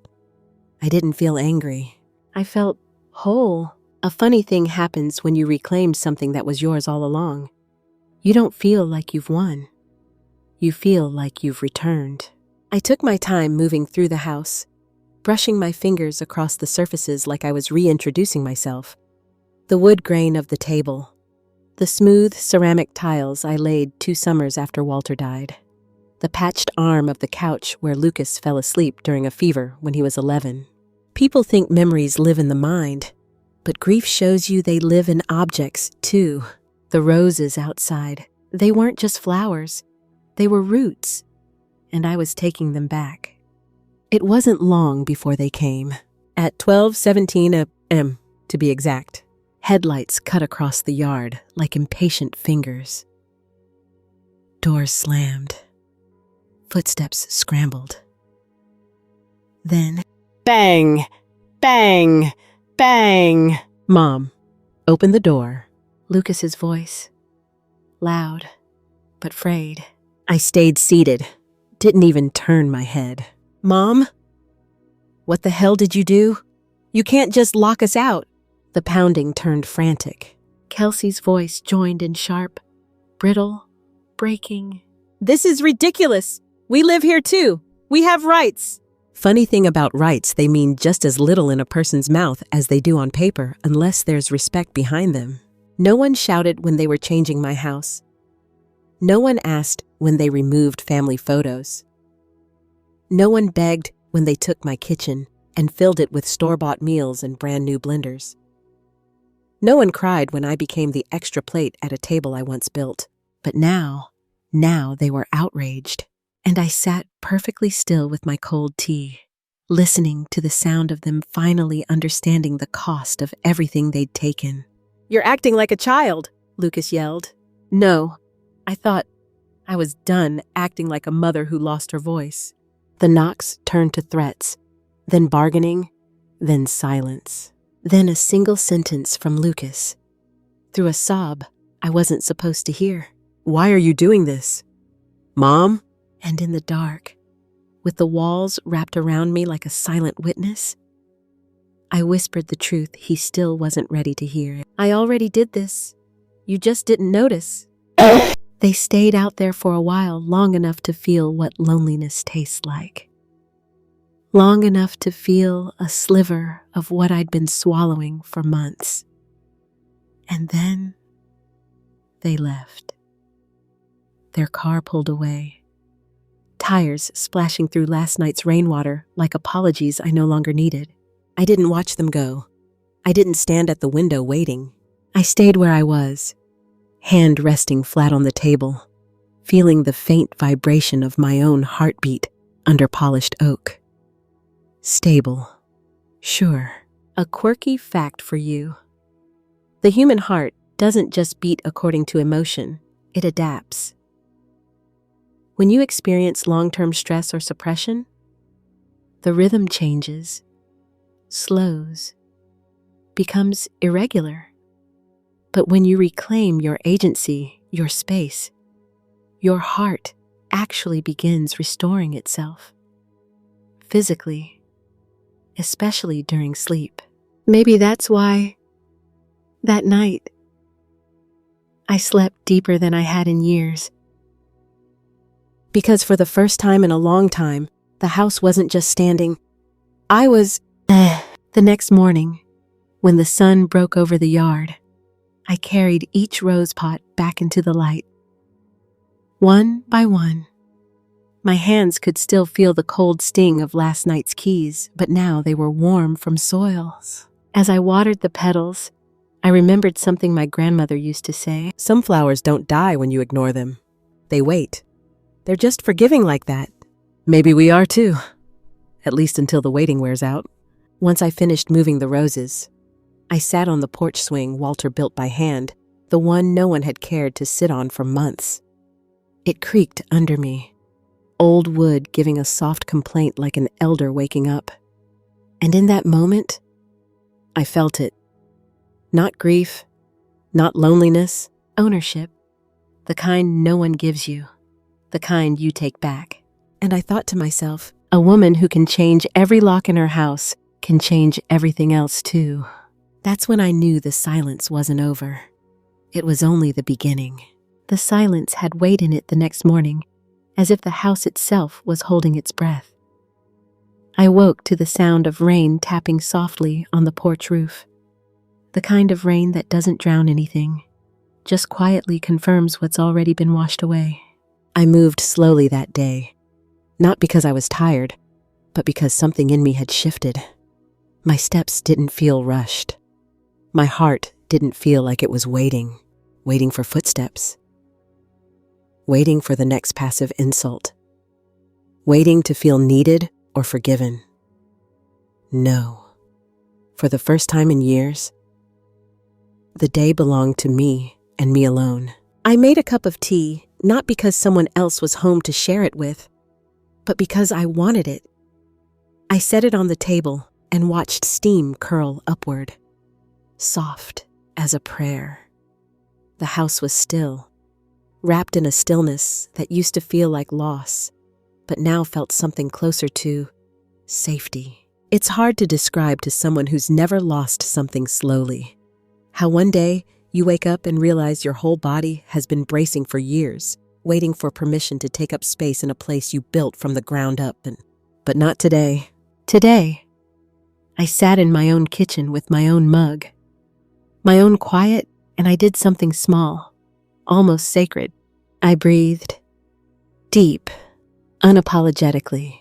I didn't feel angry. I felt whole. A funny thing happens when you reclaim something that was yours all along. You don't feel like you've won. You feel like you've returned. I took my time moving through the house, brushing my fingers across the surfaces like I was reintroducing myself. The wood grain of the table, the smooth ceramic tiles I laid 2 summers after Walter died, the patched arm of the couch where Lucas fell asleep during a fever when he was 11. People think memories live in the mind, but grief shows you they live in objects too. The roses outside, they weren't just flowers, they were roots, and I was taking them back. It wasn't long before they came. At 12:17 a.m., to be exact. Headlights cut across the yard like impatient fingers. Doors slammed. Footsteps scrambled. Then, bang! Bang! Bang! Mom, open the door. Lucas's voice. Loud, but frayed. I stayed seated, didn't even turn my head. Mom? What the hell did you do? You can't just lock us out. The pounding turned frantic. Kelsey's voice joined in sharp, brittle, breaking. This is ridiculous. We live here too. We have rights. Funny thing about rights, they mean just as little in a person's mouth as they do on paper unless there's respect behind them. No one shouted when they were changing my house. No one asked when they removed family photos. No one begged when they took my kitchen and filled it with store-bought meals and brand new blenders. No one cried when I became the extra plate at a table I once built. But now they were outraged, and I sat perfectly still with my cold tea, listening to the sound of them finally understanding the cost of everything they'd taken. You're acting like a child, Lucas yelled. No, I thought I was done acting like a mother who lost her voice. The knocks turned to threats, then bargaining, then silence. Then a single sentence from Lucas. Through a sob I wasn't supposed to hear. Why are you doing this? Mom? And in the dark, with the walls wrapped around me like a silent witness, I whispered the truth he still wasn't ready to hear. I already did this. You just didn't notice. They stayed out there for a while, long enough to feel what loneliness tastes like. Long enough to feel a sliver of what I'd been swallowing for months. And then they left. Their car pulled away, tires splashing through last night's rainwater like apologies I no longer needed. I didn't watch them go. I didn't stand at the window waiting. I stayed where I was, hand resting flat on the table, feeling the faint vibration of my own heartbeat under polished oak. Stable. Sure. A quirky fact for you. The human heart doesn't just beat according to emotion, it adapts. When you experience long-term stress or suppression, the rhythm changes, slows, becomes irregular. But when you reclaim your agency, your space, your heart actually begins restoring itself. Physically, especially during sleep. Maybe that's why, that night, I slept deeper than I had in years. Because for the first time in a long time, the house wasn't just standing. I was, The next morning, when the sun broke over the yard, I carried each rose pot back into the light. One by one. My hands could still feel the cold sting of last night's keys, but now they were warm from soils. As I watered the petals, I remembered something my grandmother used to say. Some flowers don't die when you ignore them. They wait. They're just forgiving like that. Maybe we are too. At least until the waiting wears out. Once I finished moving the roses, I sat on the porch swing Walter built by hand, the one no one had cared to sit on for months. It creaked under me, old wood giving a soft complaint like an elder waking up. And in that moment, I felt it. Not grief, not loneliness, Ownership. The kind no one gives you. The kind you take back. And I thought to myself, A woman who can change every lock in her house can change everything else too. that's when I knew the silence wasn't over. It was only the beginning. The silence had weight in it the next morning, as if the house itself was holding its breath. I woke to the sound of rain tapping softly on the porch roof. The kind of rain that doesn't drown anything, just quietly confirms what's already been washed away. I moved slowly that day, not because I was tired, but because something in me had shifted. My steps didn't feel rushed. My heart didn't feel like it was waiting for footsteps, waiting for the next passive insult, waiting to feel needed or forgiven. No. For the first time in years, the day belonged to me and me alone. I made a cup of tea, not because someone else was home to share it with, but because I wanted it. I set it on the table and watched steam curl upward, soft as a prayer. The house was still, wrapped in a stillness that used to feel like loss, but now felt something closer to safety. It's hard to describe to someone who's never lost something slowly. How one day you wake up and realize your whole body has been bracing for years, waiting for permission to take up space in a place you built from the ground up. But not today. Today, I sat in my own kitchen with my own mug, my own quiet, and I did something small, almost sacred. I breathed, deep, unapologetically.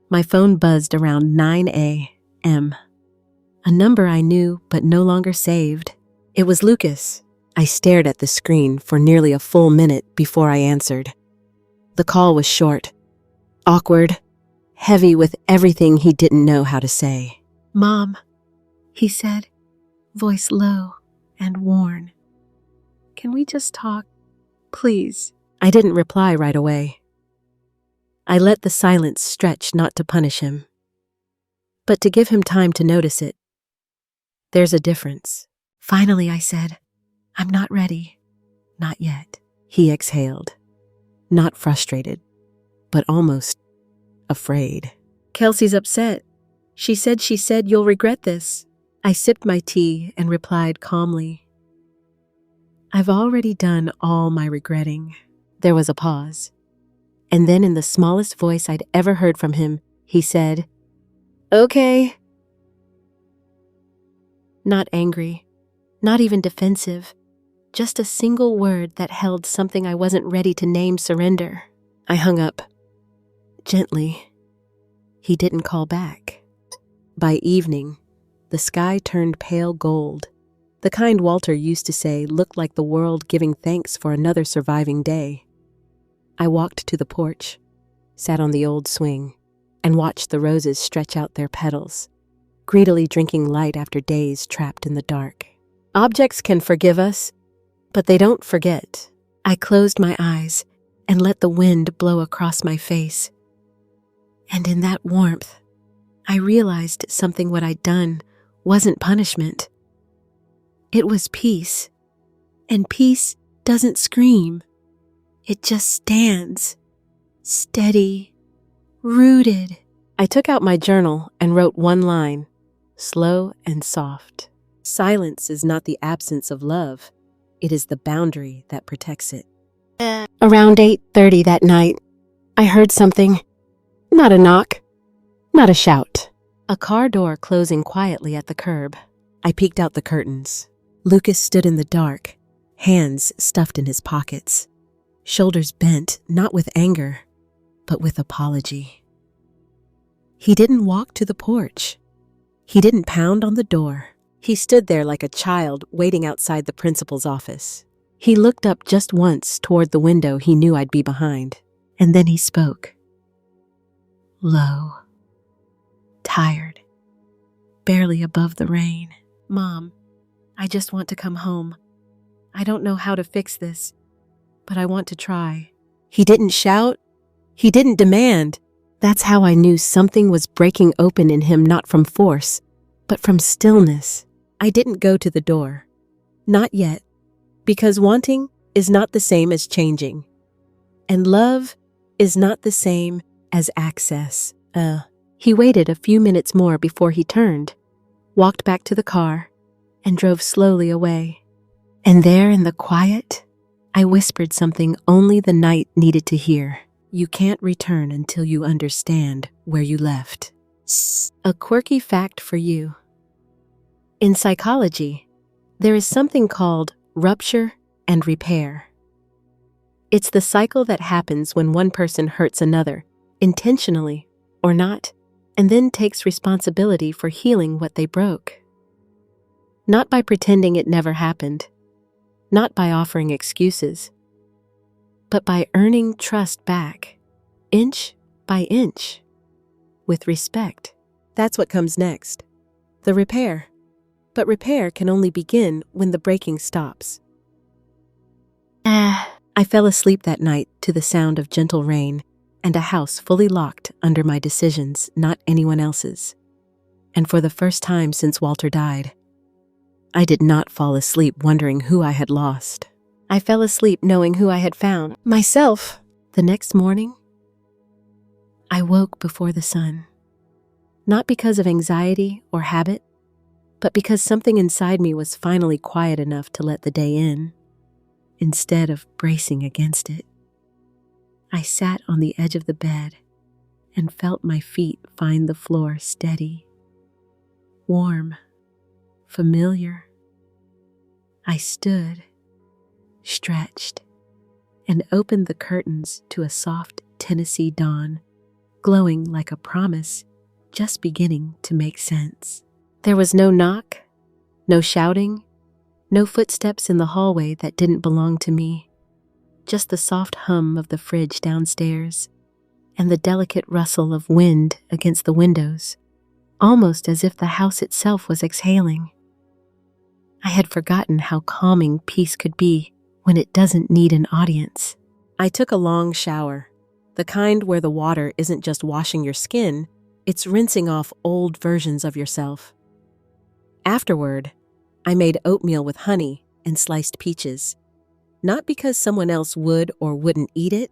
My phone buzzed around 9 a.m. A number I knew but no longer saved. It was Lucas. I stared at the screen for nearly a full minute before I answered. The call was short, awkward, heavy with everything he didn't know how to say. "Mom," he said, voice low and worn. "Can we just talk, please?" I didn't reply right away. I let the silence stretch, not to punish him, but to give him time to notice it. There's a difference. Finally, I said, "I'm not ready. Not yet." He exhaled, not frustrated, but almost afraid. "Kelsey's upset. She said you'll regret this." I sipped my tea and replied calmly, "I've already done all my regretting." There was a pause, and then in the smallest voice I'd ever heard from him, he said, "Okay." Not angry, not even defensive, just a single word that held something I wasn't ready to name surrender. I hung up, gently. He didn't call back. By evening, the sky turned pale gold. The kind Walter used to say looked like the world giving thanks for another surviving day. I walked to the porch, sat on the old swing, and watched the roses stretch out their petals, greedily drinking light after days trapped in the dark. Objects can forgive us, but they don't forget. I closed my eyes and let the wind blow across my face. And in that warmth, I realized something what I'd done wasn't punishment. It was peace. And peace doesn't scream. It just stands, steady, rooted. I took out my journal and wrote one line, slow and soft. Silence is not the absence of love. It is the boundary that protects it. Around 8:30 that night, I heard something. Not a knock, not a shout. A car door closing quietly at the curb. I peeked out the curtains. Lucas stood in the dark, hands stuffed in his pockets, shoulders bent, not with anger, but with apology. He didn't walk to the porch. He didn't pound on the door. He stood there like a child waiting outside the principal's office. He looked up just once toward the window he knew I'd be behind. And then he spoke. Low, tired, barely above the rain. "Mom, I just want to come home. I don't know how to fix this, but I want to try. He didn't shout. He didn't demand. That's how I knew something was breaking open in him, not from force, but from stillness. I didn't go to the door. Not yet. Because wanting is not the same as changing. And love is not the same as access. He waited a few minutes more before he turned, walked back to the car, and drove slowly away. And there in the quiet, I whispered something only the night needed to hear. You can't return until you understand where you left. A quirky fact for you. In psychology, there is something called rupture and repair. It's the cycle that happens when one person hurts another, intentionally or not, and then takes responsibility for healing what they broke. Not by pretending it never happened, not by offering excuses, but by earning trust back, inch by inch, with respect. That's what comes next. The repair. But repair can only begin when the breaking stops. I fell asleep that night to the sound of gentle rain and a house fully locked under my decisions, not anyone else's. And for the first time since Walter died, I did not fall asleep wondering who I had lost. I fell asleep knowing who I had found, myself. The next morning, I woke before the sun. Not because of anxiety or habit, but because something inside me was finally quiet enough to let the day in, instead of bracing against it. I sat on the edge of the bed and felt my feet find the floor steady, warm, familiar. I stood, stretched, and opened the curtains to a soft Tennessee dawn, glowing like a promise just beginning to make sense. There was no knock, no shouting, no footsteps in the hallway that didn't belong to me, just the soft hum of the fridge downstairs and the delicate rustle of wind against the windows, almost as if the house itself was exhaling. I had forgotten how calming peace could be when it doesn't need an audience. I took a long shower, the kind where the water isn't just washing your skin, it's rinsing off old versions of yourself. Afterward, I made oatmeal with honey and sliced peaches, not because someone else would or wouldn't eat it,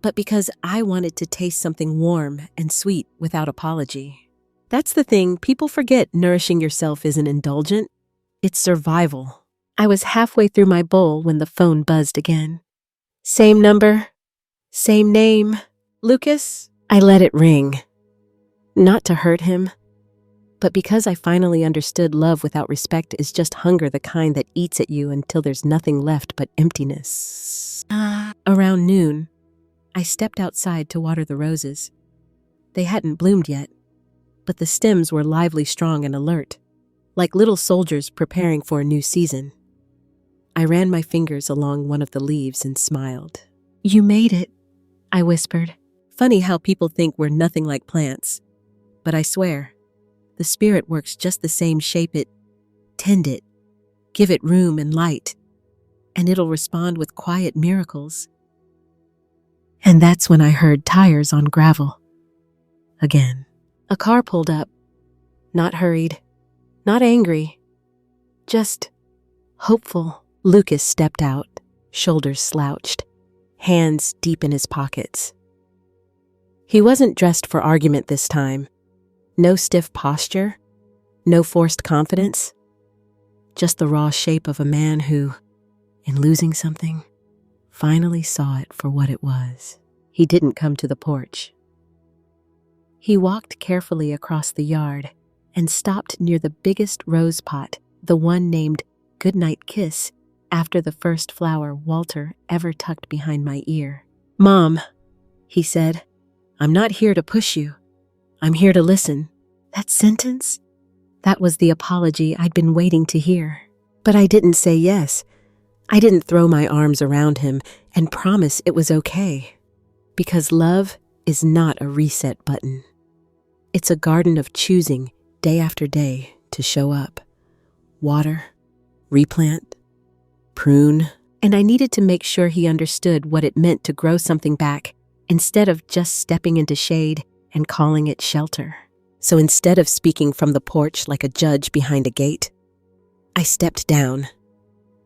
but because I wanted to taste something warm and sweet without apology. That's the thing, people forget nourishing yourself isn't indulgent, it's survival. I was halfway through my bowl when the phone buzzed again. Same number, same name. Lucas? I let it ring. Not to hurt him, but because I finally understood love without respect is just hunger, the kind that eats at you until there's nothing left but emptiness. Around noon, I stepped outside to water the roses. They hadn't bloomed yet, but the stems were lively, strong, and alert, like little soldiers preparing for a new season. I ran my fingers along one of the leaves and smiled. You made it, I whispered. Funny how people think we're nothing like plants, but I swear, the spirit works just the same. Shape it, tend it, give it room and light, and it'll respond with quiet miracles. And that's when I heard tires on gravel. Again. A car pulled up. Not hurried, not angry, just hopeful. Lucas stepped out, shoulders slouched, hands deep in his pockets. He wasn't dressed for argument this time. No stiff posture, no forced confidence, just the raw shape of a man who, in losing something, finally saw it for what it was. He didn't come to the porch. He walked carefully across the yard and stopped near the biggest rose pot, the one named Goodnight Kiss, after the first flower Walter ever tucked behind my ear. Mom, he said, I'm not here to push you. I'm here to listen. That sentence? That was the apology I'd been waiting to hear. But I didn't say yes. I didn't throw my arms around him and promise it was okay. Because love is not a reset button. It's a garden of choosing day after day to show up. Water, replant, prune, and I needed to make sure he understood what it meant to grow something back instead of just stepping into shade and calling it shelter. So instead of speaking from the porch like a judge behind a gate, I stepped down,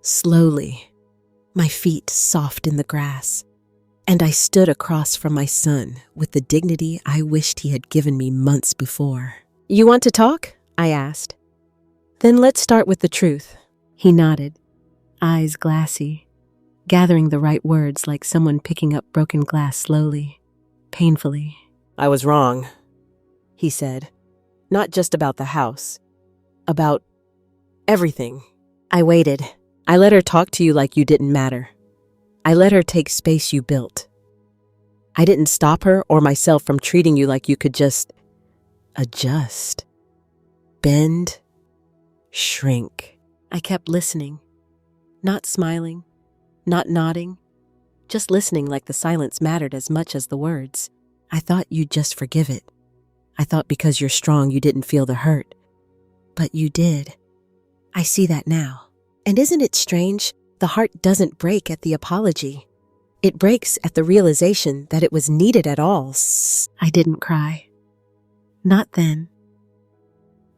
slowly, my feet soft in the grass, and I stood across from my son with the dignity I wished he had given me months before. "You want to talk?" I asked. "Then let's start with the truth." He nodded, eyes glassy, gathering the right words like someone picking up broken glass slowly, painfully. "I was wrong," he said. "Not just about the house. About everything." I waited. I let her talk to you like you didn't matter. I let her take space you built. I didn't stop her or myself from treating you like you could just adjust, bend, shrink. I kept listening, not smiling, not nodding, just listening like the silence mattered as much as the words. I thought you'd just forgive it. I thought because you're strong you didn't feel the hurt. But you did. I see that now. And isn't it strange? The heart doesn't break at the apology. It breaks at the realization that it was needed at all. I didn't cry. Not then.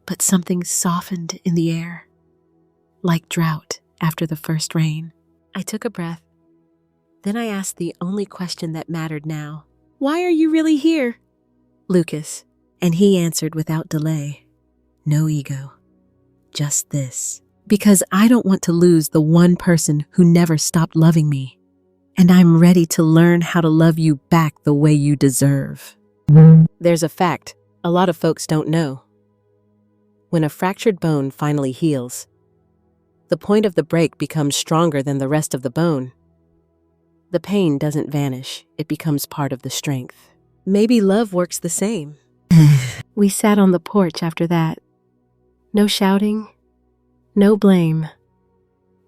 But something softened in the air, like drought after the first rain. I took a breath. Then I asked the only question that mattered now. "Why are you really here?" "Lucas." And he answered without delay. "No ego. Just this. Because I don't want to lose the one person who never stopped loving me. And I'm ready to learn how to love you back the way you deserve." There's a fact a lot of folks don't know. When a fractured bone finally heals, the point of the break becomes stronger than the rest of the bone. The pain doesn't vanish, it becomes part of the strength. Maybe love works the same. We sat on the porch after that. No shouting, no blame.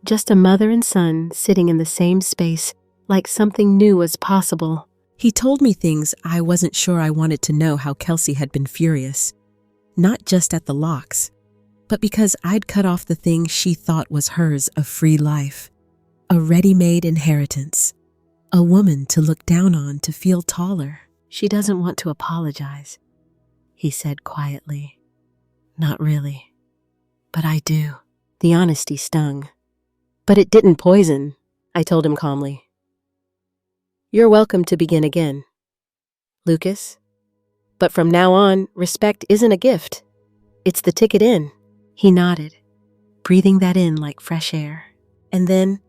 Just a mother and son sitting in the same space like something new was possible. He told me things I wasn't sure I wanted to know. How Kelsey had been furious, not just at the locks, but because I'd cut off the thing she thought was hers, a free life, a ready-made inheritance, a woman to look down on, to feel taller. "She doesn't want to apologize," he said quietly. "Not really. But I do." The honesty stung. But it didn't poison, I told him calmly. "You're welcome to begin again, Lucas. But from now on, respect isn't a gift. It's the ticket in." He nodded, breathing that in like fresh air. "And then,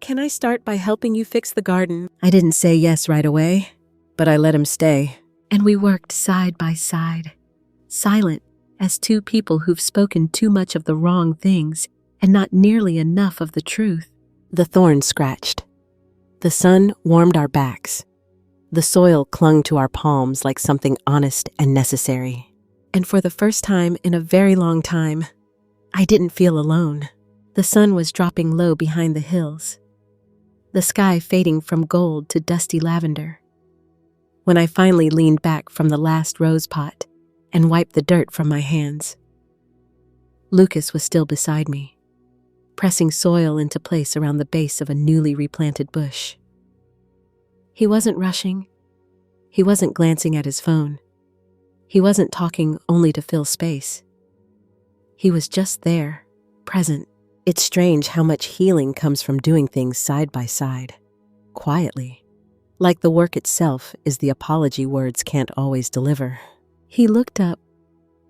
can I start by helping you fix the garden?" I didn't say yes right away, but I let him stay. And we worked side by side, silent as two people who've spoken too much of the wrong things and not nearly enough of the truth. The thorns scratched. The sun warmed our backs. The soil clung to our palms like something honest and necessary. And for the first time in a very long time, I didn't feel alone. The sun was dropping low behind the hills, the sky fading from gold to dusty lavender. When I finally leaned back from the last rose pot and wiped the dirt from my hands, Lucas was still beside me, pressing soil into place around the base of a newly replanted bush. He wasn't rushing. He wasn't glancing at his phone. He wasn't talking only to fill space. He was just there, present. It's strange how much healing comes from doing things side by side, quietly, like the work itself is the apology words can't always deliver. He looked up,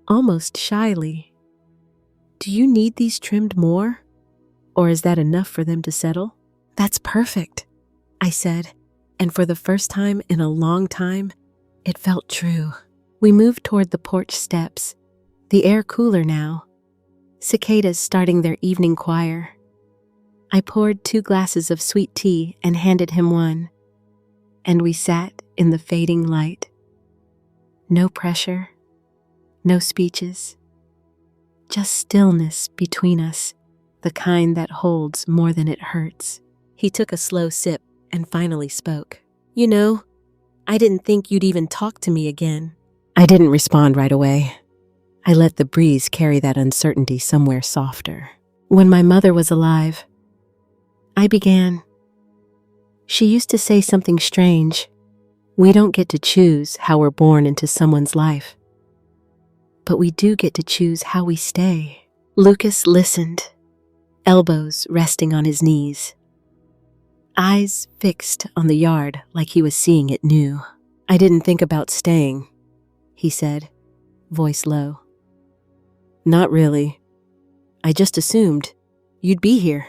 almost shyly. "Do you need these trimmed more? Or is that enough for them to settle?" "That's perfect," I said, and for the first time in a long time, it felt true. We moved toward the porch steps, the air cooler now, cicadas starting their evening choir. I poured 2 glasses of sweet tea and handed him one, and we sat in the fading light. No pressure, no speeches, just stillness between us, the kind that holds more than it hurts. He took a slow sip and finally spoke. "You know, I didn't think you'd even talk to me again." I didn't respond right away. I let the breeze carry that uncertainty somewhere softer. When my mother was alive, I began. She used to say something strange. We don't get to choose how we're born into someone's life, but we do get to choose how we stay. Lucas listened, elbows resting on his knees, eyes fixed on the yard like he was seeing it new. I didn't think about staying, he said, voice low. Not really. I just assumed you'd be here,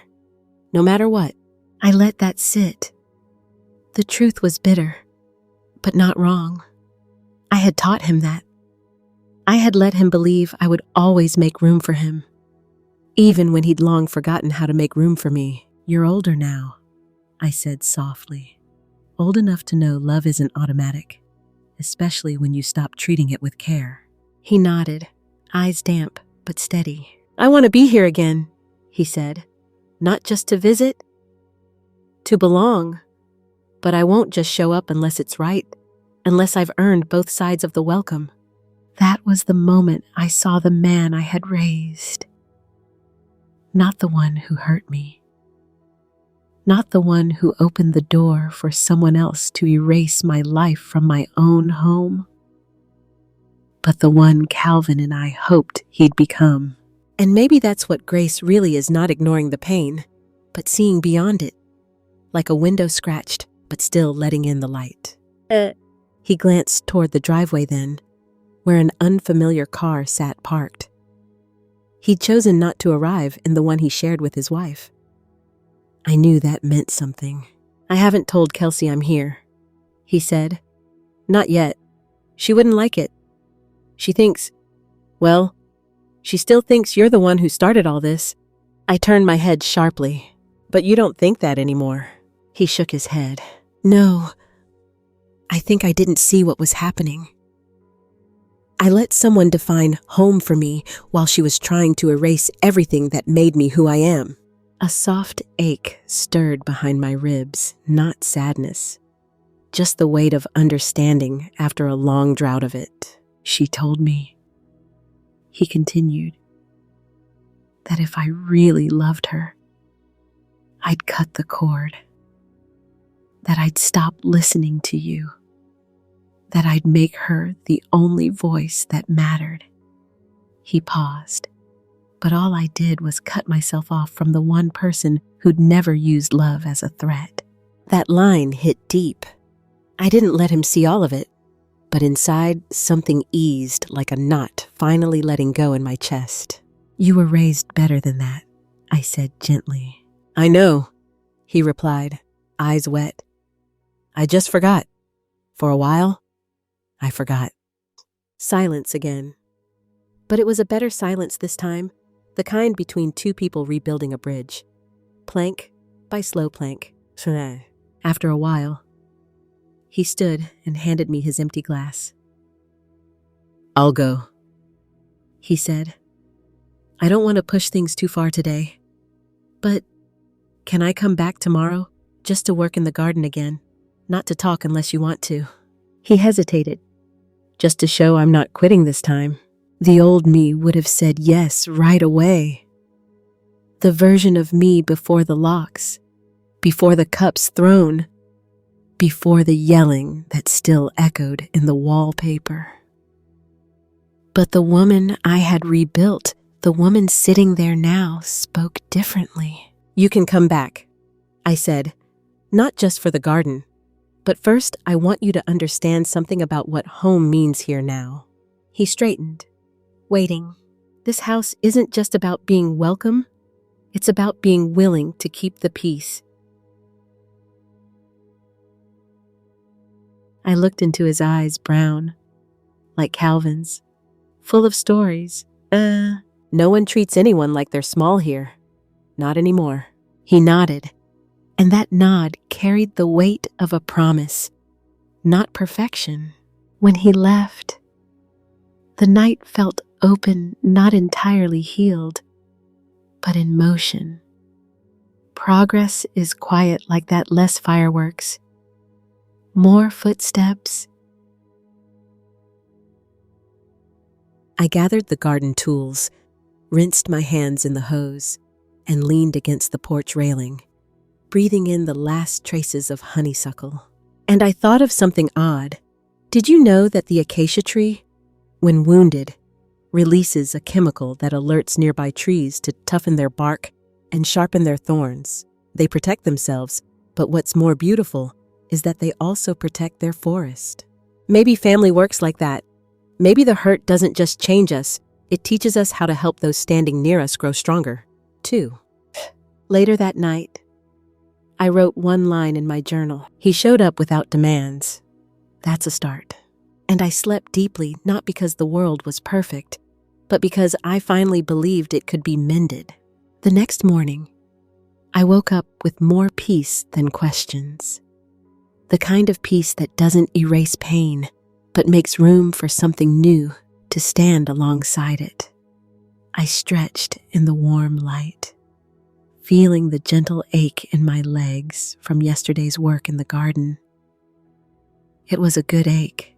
no matter what. I let that sit. The truth was bitter, but not wrong. I had taught him that. I had let him believe I would always make room for him, even when he'd long forgotten how to make room for me. You're older now, I said softly. Old enough to know love isn't automatic, especially when you stop treating it with care. He nodded, eyes damp but steady. I want to be here again, he said. Not just to visit, to belong. But I won't just show up unless it's right, unless I've earned both sides of the welcome. That was the moment I saw the man I had raised. Not the one who hurt me. Not the one who opened the door for someone else to erase my life from my own home. But the one Calvin and I hoped he'd become. And maybe that's what grace really is, not ignoring the pain, but seeing beyond it, like a window scratched, but still letting in the light. He glanced toward the driveway then, where an unfamiliar car sat parked. He'd chosen not to arrive in the one he shared with his wife. I knew that meant something. I haven't told Kelsey I'm here, he said. Not yet. She wouldn't like it. She thinks, well, she still thinks you're the one who started all this. I turned my head sharply. But you don't think that anymore. He shook his head. No, I think I didn't see what was happening. I let someone define home for me while she was trying to erase everything that made me who I am. A soft ache stirred behind my ribs, not sadness, just the weight of understanding after a long drought of it. She told me, he continued, that if I really loved her, I'd cut the cord, that I'd stop listening to you, that I'd make her the only voice that mattered. He paused, but all I did was cut myself off from the one person who'd never used love as a threat. That line hit deep. I didn't let him see all of it, but inside something eased like a knot finally letting go in my chest. You were raised better than that, I said gently. I know, he replied, eyes wet. I just forgot. For a while, I forgot. Silence again. But it was a better silence this time, the kind between two people rebuilding a bridge. Plank by slow plank. After a while, he stood and handed me his empty glass. I'll go, he said. I don't want to push things too far today, but can I come back tomorrow just to work in the garden again? Not to talk unless you want to. He hesitated, just to show I'm not quitting this time. The old me would have said yes right away. The version of me before the locks, before the cups thrown, before the yelling that still echoed in the wallpaper. But the woman I had rebuilt, the woman sitting there now, spoke differently. You can come back, I said, not just for the garden, but first I want you to understand something about what home means here now. He straightened, waiting. This house isn't just about being welcome, it's about being willing to keep the peace. I looked into his eyes, brown, like Calvin's, full of stories. No one treats anyone like they're small here. Not anymore. He nodded, and that nod carried the weight of a promise, not perfection. When he left, the night felt open, not entirely healed, but in motion. Progress is quiet like that, less fireworks, more footsteps. I gathered the garden tools, rinsed my hands in the hose, and leaned against the porch railing. breathing in the last traces of honeysuckle. And I thought of something odd. Did you know that the acacia tree, when wounded, releases a chemical that alerts nearby trees to toughen their bark and sharpen their thorns? They protect themselves, but what's more beautiful is that they also protect their forest. Maybe family works like that. Maybe the hurt doesn't just change us, it teaches us how to help those standing near us grow stronger, too. Later that night, I wrote one line in my journal. He showed up without demands. That's a start. And I slept deeply, not because the world was perfect, but because I finally believed it could be mended. The next morning, I woke up with more peace than questions. The kind of peace that doesn't erase pain, but makes room for something new to stand alongside it. I stretched in the warm light, feeling the gentle ache in my legs from yesterday's work in the garden. It was a good ache,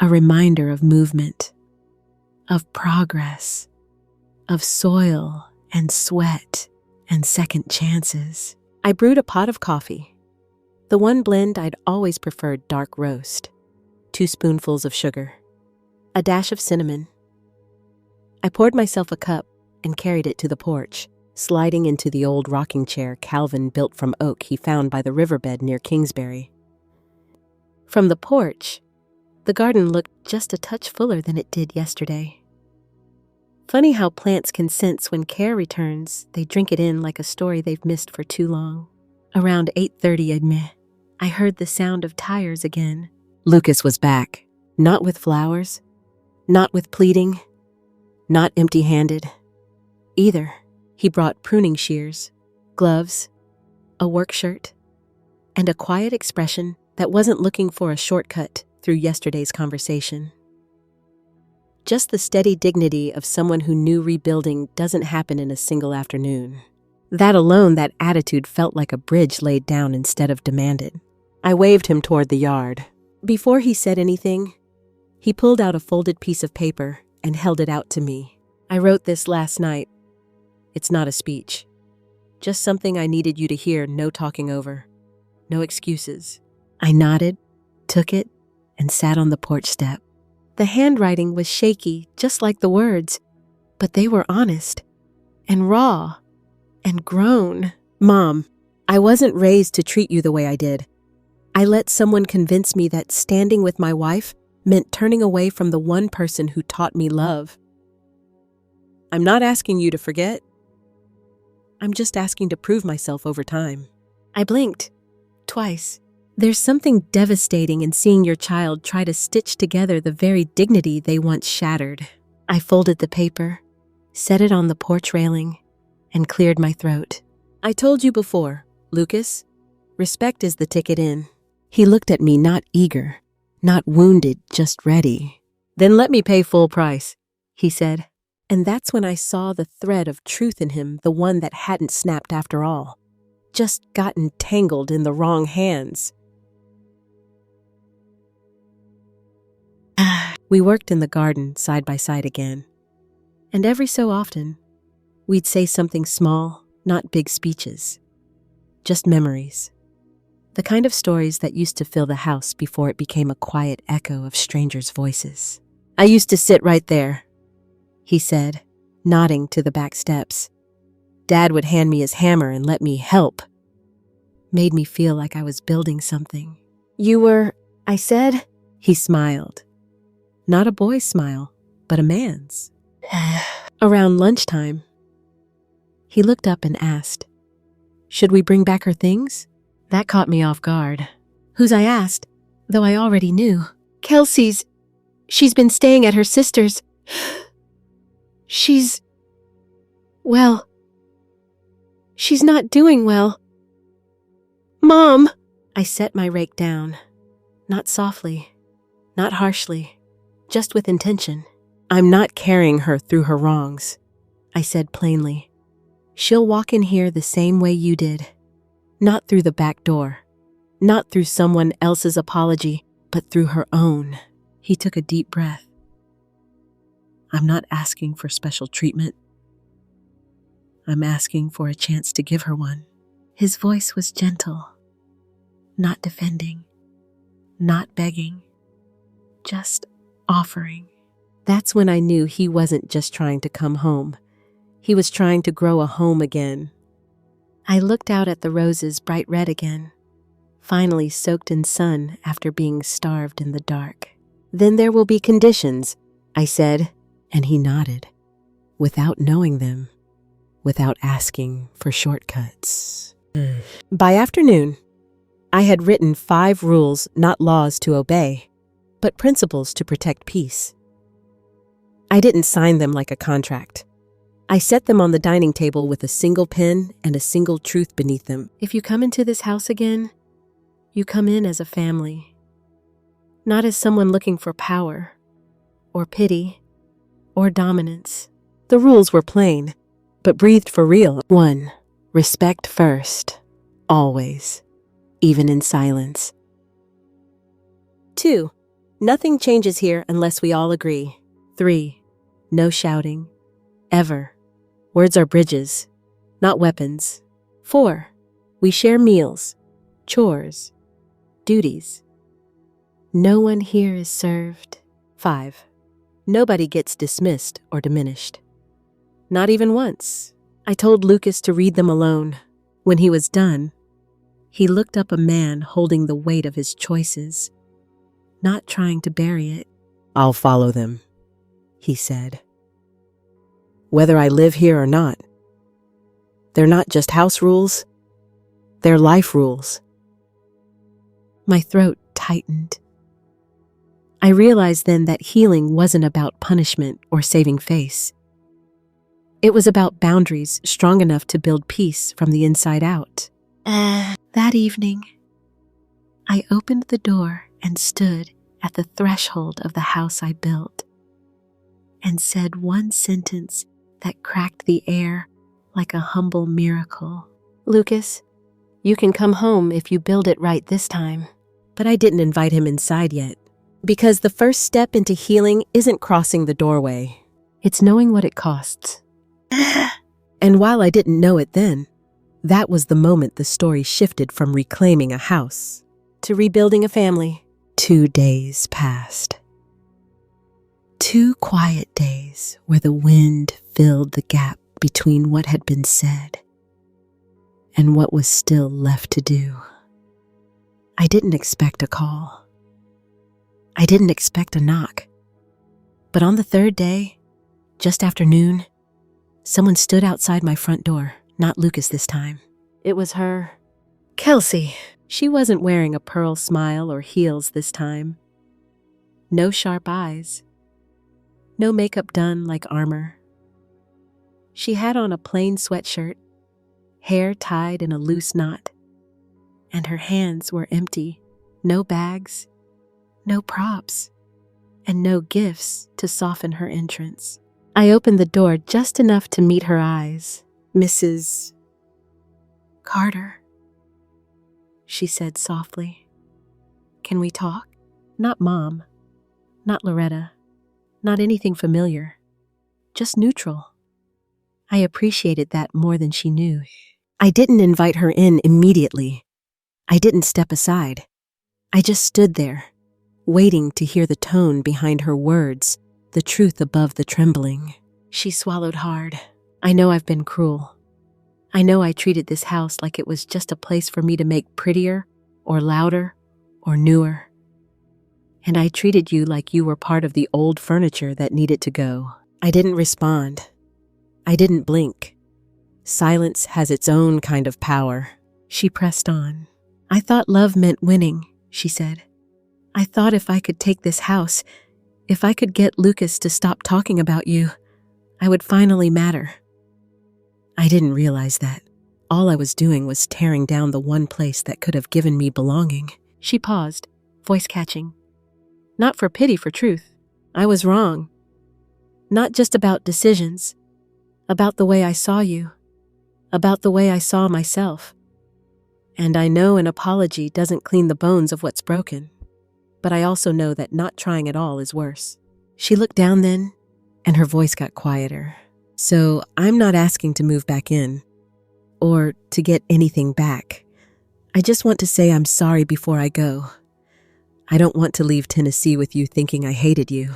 a reminder of movement, of progress, of soil and sweat and second chances. I brewed a pot of coffee, the one blend I'd always preferred, dark roast, 2 spoonfuls of sugar, a dash of cinnamon. I poured myself a cup and carried it to the porch, sliding into the old rocking chair Calvin built from oak he found by the riverbed near Kingsbury. From the porch, the garden looked just a touch fuller than it did yesterday. Funny how plants can sense when care returns. They drink it in like a story they've missed for too long. Around 8:30 I heard the sound of tires again. Lucas was back, not with flowers, not with pleading, not empty-handed. Either. He brought pruning shears, gloves, a work shirt, and a quiet expression that wasn't looking for a shortcut through yesterday's conversation. Just the steady dignity of someone who knew rebuilding doesn't happen in a single afternoon. That alone, that attitude felt like a bridge laid down instead of demanded. I waved him toward the yard. Before he said anything, he pulled out a folded piece of paper and held it out to me. I wrote this last night. It's not a speech. Just something I needed you to hear, no talking over. No excuses. I nodded, took it, and sat on the porch step. The handwriting was shaky, just like the words, but they were honest, and raw, and grown. Mom, I wasn't raised to treat you the way I did. I let someone convince me that standing with my wife meant turning away from the one person who taught me love. I'm not asking you to forget. I'm just asking to prove myself over time. I blinked, twice. There's something devastating in seeing your child try to stitch together the very dignity they once shattered. I folded the paper, set it on the porch railing, and cleared my throat. I told you before, Lucas, respect is the ticket in. He looked at me, not eager, not wounded, just ready. Then let me pay full price, he said. And that's when I saw the thread of truth in him, the one that hadn't snapped after all, just gotten tangled in the wrong hands. We worked in the garden side by side again. And every so often, we'd say something small, not big speeches. Just memories. The kind of stories that used to fill the house before it became a quiet echo of strangers' voices. I used to sit right there, he said, nodding to the back steps. Dad would hand me his hammer and let me help. Made me feel like I was building something. You were, I said. He smiled. Not a boy's smile, but a man's. Around lunchtime, he looked up and asked, should we bring back her things? That caught me off guard. Whose, I asked, though I already knew. Kelsey's. She's been staying at her sister's. She's not doing well. Mom! I set my rake down. Not softly, not harshly, just with intention. I'm not carrying her through her wrongs, I said plainly. She'll walk in here the same way you did. Not through the back door. Not through someone else's apology, but through her own. He took a deep breath. I'm not asking for special treatment. I'm asking for a chance to give her one. His voice was gentle, not defending, not begging, just offering. That's when I knew he wasn't just trying to come home. He was trying to grow a home again. I looked out at the roses bright red again, finally soaked in sun after being starved in the dark. Then there will be conditions, I said, and he nodded, without knowing them, without asking for shortcuts. By afternoon, I had written 5 rules, not laws to obey, but principles to protect peace. I didn't sign them like a contract. I set them on the dining table with a single pen and a single truth beneath them. If you come into this house again, you come in as a family, not as someone looking for power, or pity, or dominance. The rules were plain, but breathed for real. 1. Respect first, always, even in silence. 2. Nothing changes here unless we all agree. 3. No shouting, ever. Words are bridges, not weapons. 4. We share meals, chores, duties. No one here is served. 5. Nobody gets dismissed or diminished. Not even once. I told Lucas to read them alone. When he was done, he looked up a man holding the weight of his choices, not trying to bury it. I'll follow them, he said. Whether I live here or not. They're not just house rules, they're life rules. My throat tightened. I realized then that healing wasn't about punishment or saving face. It was about boundaries strong enough to build peace from the inside out. That evening, I opened the door and stood at the threshold of the house I built and said one sentence that cracked the air like a humble miracle. Lucas, you can come home if you build it right this time. But I didn't invite him inside yet, because the first step into healing isn't crossing the doorway. It's knowing what it costs. And while I didn't know it then, that was the moment the story shifted from reclaiming a house to rebuilding a family. 2 days passed. 2 quiet days where the wind filled the gap between what had been said and what was still left to do. I didn't expect a call. I didn't expect a knock. But on the 3rd day, just after noon, someone stood outside my front door, not Lucas this time. It was her. Kelsey. She wasn't wearing a pearl smile or heels this time. No sharp eyes. No makeup done like armor. She had on a plain sweatshirt, hair tied in a loose knot, and her hands were empty. No bags, no props, and no gifts to soften her entrance. I opened the door just enough to meet her eyes. Mrs. Carter, she said softly. Can we talk? Not Mom, not Loretta, not anything familiar, just neutral. I appreciated that more than she knew. I didn't invite her in immediately. I didn't step aside. I just stood there, waiting to hear the tone behind her words, the truth above the trembling. She swallowed hard. I know I've been cruel. I know I treated this house like it was just a place for me to make prettier, or louder, or newer. And I treated you like you were part of the old furniture that needed to go. I didn't respond. I didn't blink. Silence has its own kind of power. She pressed on. I thought love meant winning, she said. I thought if I could take this house, if I could get Lucas to stop talking about you, I would finally matter. I didn't realize that. All I was doing was tearing down the one place that could have given me belonging. She paused, voice catching. Not for pity, for truth. I was wrong. Not just about decisions. About the way I saw you. About the way I saw myself. And I know an apology doesn't clean the bones of what's broken. But I also know that not trying at all is worse. She looked down then, and her voice got quieter. So I'm not asking to move back in. or to get anything back. I just want to say I'm sorry before I go. I don't want to leave Tennessee with you thinking I hated you."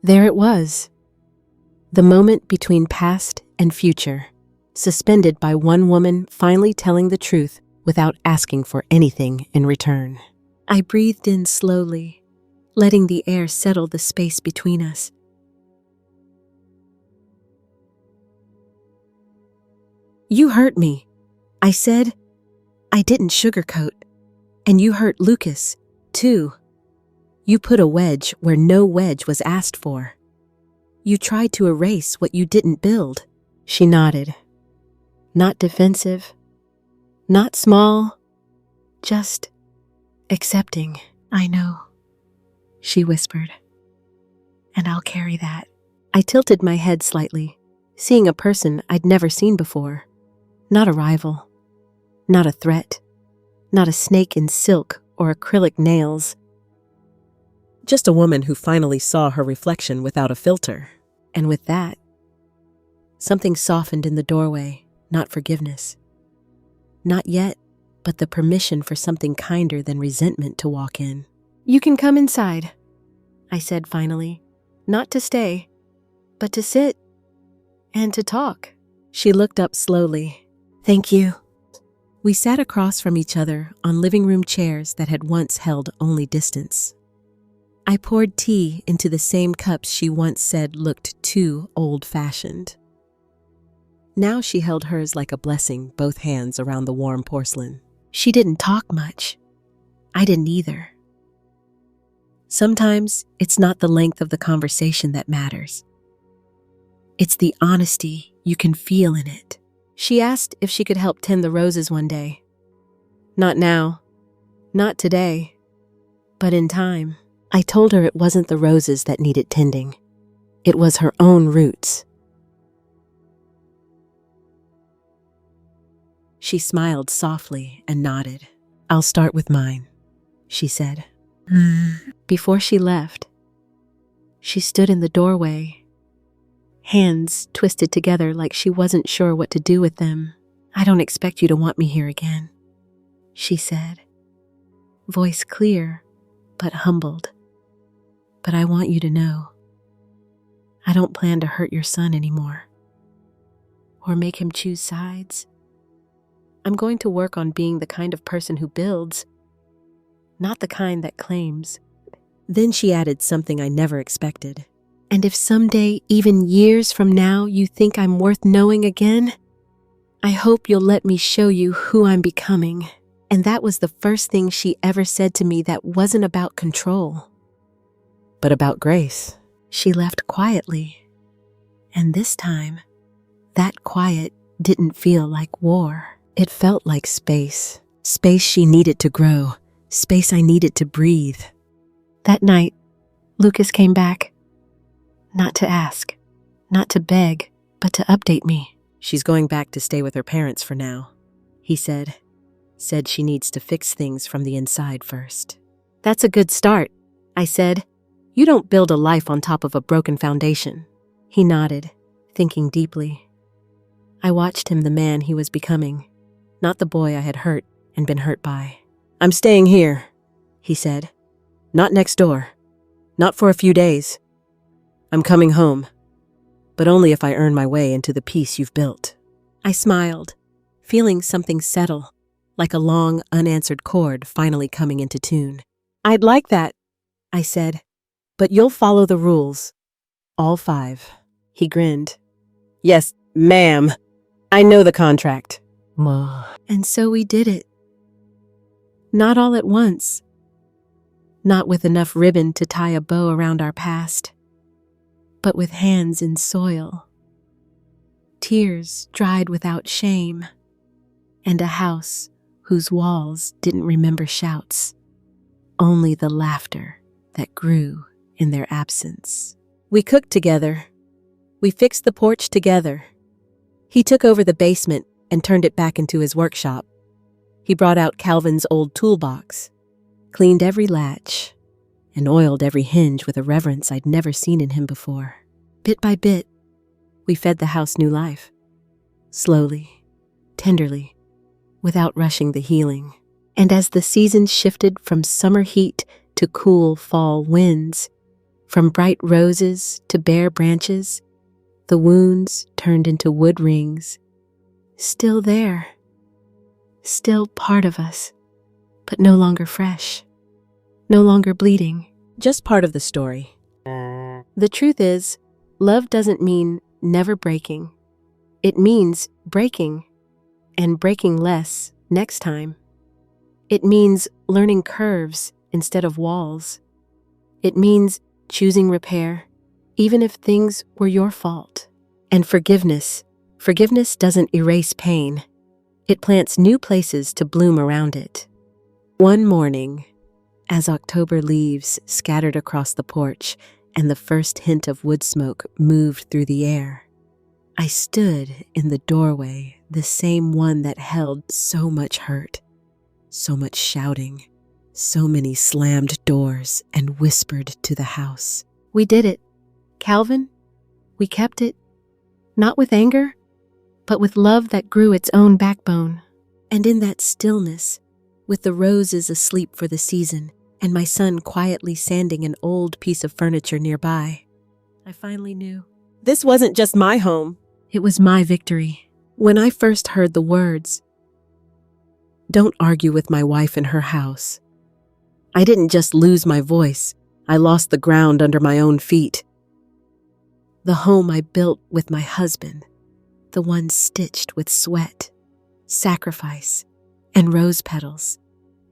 There it was. The moment between past and future, suspended by one woman finally telling the truth without asking for anything in return. I breathed in slowly, letting the air settle the space between us. "You hurt me," I said. I didn't sugarcoat. "And you hurt Lucas, too. You put a wedge where no wedge was asked for. You tried to erase what you didn't build." She nodded. Not defensive, not small, just accepting. "I know," she whispered, "and I'll carry that." I tilted my head slightly, seeing a person I'd never seen before. Not a rival, not a threat, not a snake in silk or acrylic nails. Just a woman who finally saw her reflection without a filter. And with that, something softened in the doorway, not forgiveness. Not yet, but the permission for something kinder than resentment to walk in. "You can come inside," I said finally. "Not to stay, but to sit and to talk." She looked up slowly. "Thank you." We sat across from each other on living room chairs that had once held only distance. I poured tea into the same cups she once said looked too old-fashioned. Now she held hers like a blessing, both hands around the warm porcelain. She didn't talk much. I didn't either. Sometimes it's not the length of the conversation that matters. It's the honesty you can feel in it. She asked if she could help tend the roses one day. Not now, not today, but in time. I told her it wasn't the roses that needed tending. It was her own roots. She smiled softly and nodded. "I'll start with mine," she said. Before she left, she stood in the doorway, hands twisted together like she wasn't sure what to do with them. "I don't expect you to want me here again," she said, voice clear but humbled. "But I want you to know, I don't plan to hurt your son anymore or make him choose sides. I'm going to work on being the kind of person who builds, not the kind that claims." Then she added something I never expected. "And if someday, even years from now, you think I'm worth knowing again, I hope you'll let me show you who I'm becoming." And that was the first thing she ever said to me that wasn't about control, but about grace. She left quietly, and this time, that quiet didn't feel like war. It felt like space. Space she needed to grow. Space I needed to breathe. That night, Lucas came back. Not to ask, not to beg, but to update me. "She's going back to stay with her parents for now," he said. Said she needs to fix things from the inside first. "That's a good start," I said. "You don't build a life on top of a broken foundation." He nodded, thinking deeply. I watched him, the man he was becoming, not the boy I had hurt and been hurt by. "I'm staying here," he said. "Not next door. Not for a few days. I'm coming home, but only if I earn my way into the peace you've built." I smiled, feeling something settle, like a long, unanswered chord finally coming into tune. "I'd like that," I said, "but you'll follow the rules. All 5. He grinned. "Yes, ma'am. I know the contract." And so we did it. Not all at once. Not with enough ribbon to tie a bow around our past, but with hands in soil, tears dried without shame, and a house whose walls didn't remember shouts, only the laughter that grew in their absence. We cooked together. We fixed the porch together. He took over the basement and turned it back into his workshop. He brought out Calvin's old toolbox, cleaned every latch, and oiled every hinge with a reverence I'd never seen in him before. Bit by bit, we fed the house new life. Slowly, tenderly, without rushing the healing. And as the seasons shifted from summer heat to cool fall winds, from bright roses to bare branches, the wounds turned into wood rings. Still there, still part of us, but no longer fresh, no longer bleeding. Just part of the story. The truth is, love doesn't mean never breaking. It means breaking, and breaking less next time. It means learning curves instead of walls. It means choosing repair, even if things were your fault. And forgiveness doesn't erase pain. It plants new places to bloom around it. One morning, as October leaves scattered across the porch and the first hint of wood smoke moved through the air, I stood in the doorway, the same one that held so much hurt, so much shouting, so many slammed doors, and whispered to the house. We did it, Calvin. We kept it, not with anger, but with love that grew its own backbone. And in that stillness, with the roses asleep for the season and my son quietly sanding an old piece of furniture nearby, I finally knew. This wasn't just my home. It was my victory. When I first heard the words, "Don't argue with my wife in her house," I didn't just lose my voice, I lost the ground under my own feet. The home I built with my husband, the one stitched with sweat, sacrifice, and rose petals,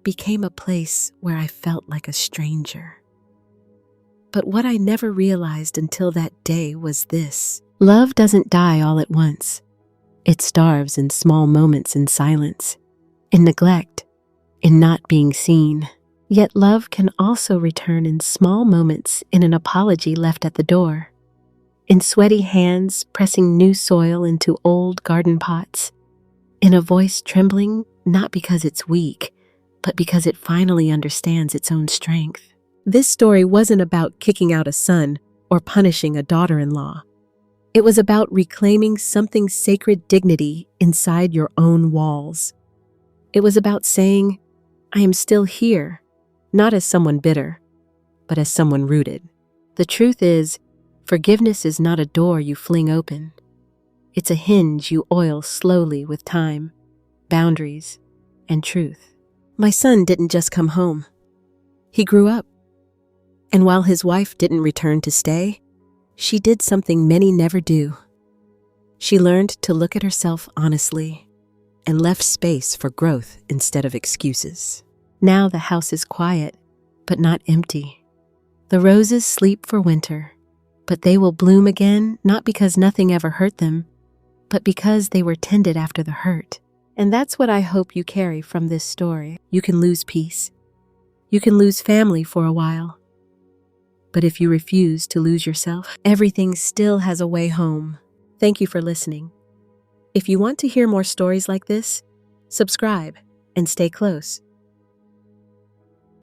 became a place where I felt like a stranger. But what I never realized until that day was this: Love doesn't die all at once. It starves in small moments in silence, in neglect, in not being seen. Yet love can also return in small moments, in an apology left at the door, in sweaty hands pressing new soil into old garden pots, in a voice trembling not because it's weak, but because it finally understands its own strength. This story wasn't about kicking out a son or punishing a daughter-in-law. It was about reclaiming something sacred dignity inside your own walls. It was about saying, "I am still here," not as someone bitter, but as someone rooted. The truth is, forgiveness is not a door you fling open. It's a hinge you oil slowly with time, boundaries, and truth. My son didn't just come home. He grew up. And while his wife didn't return to stay, she did something many never do. She learned to look at herself honestly and left space for growth instead of excuses. Now the house is quiet, but not empty. The roses sleep for winter, but they will bloom again not because nothing ever hurt them, but because they were tended after the hurt. And that's what I hope you carry from this story. You can lose peace. You can lose family for a while. But if you refuse to lose yourself, everything still has a way home. Thank you for listening. If you want to hear more stories like this, subscribe and stay close.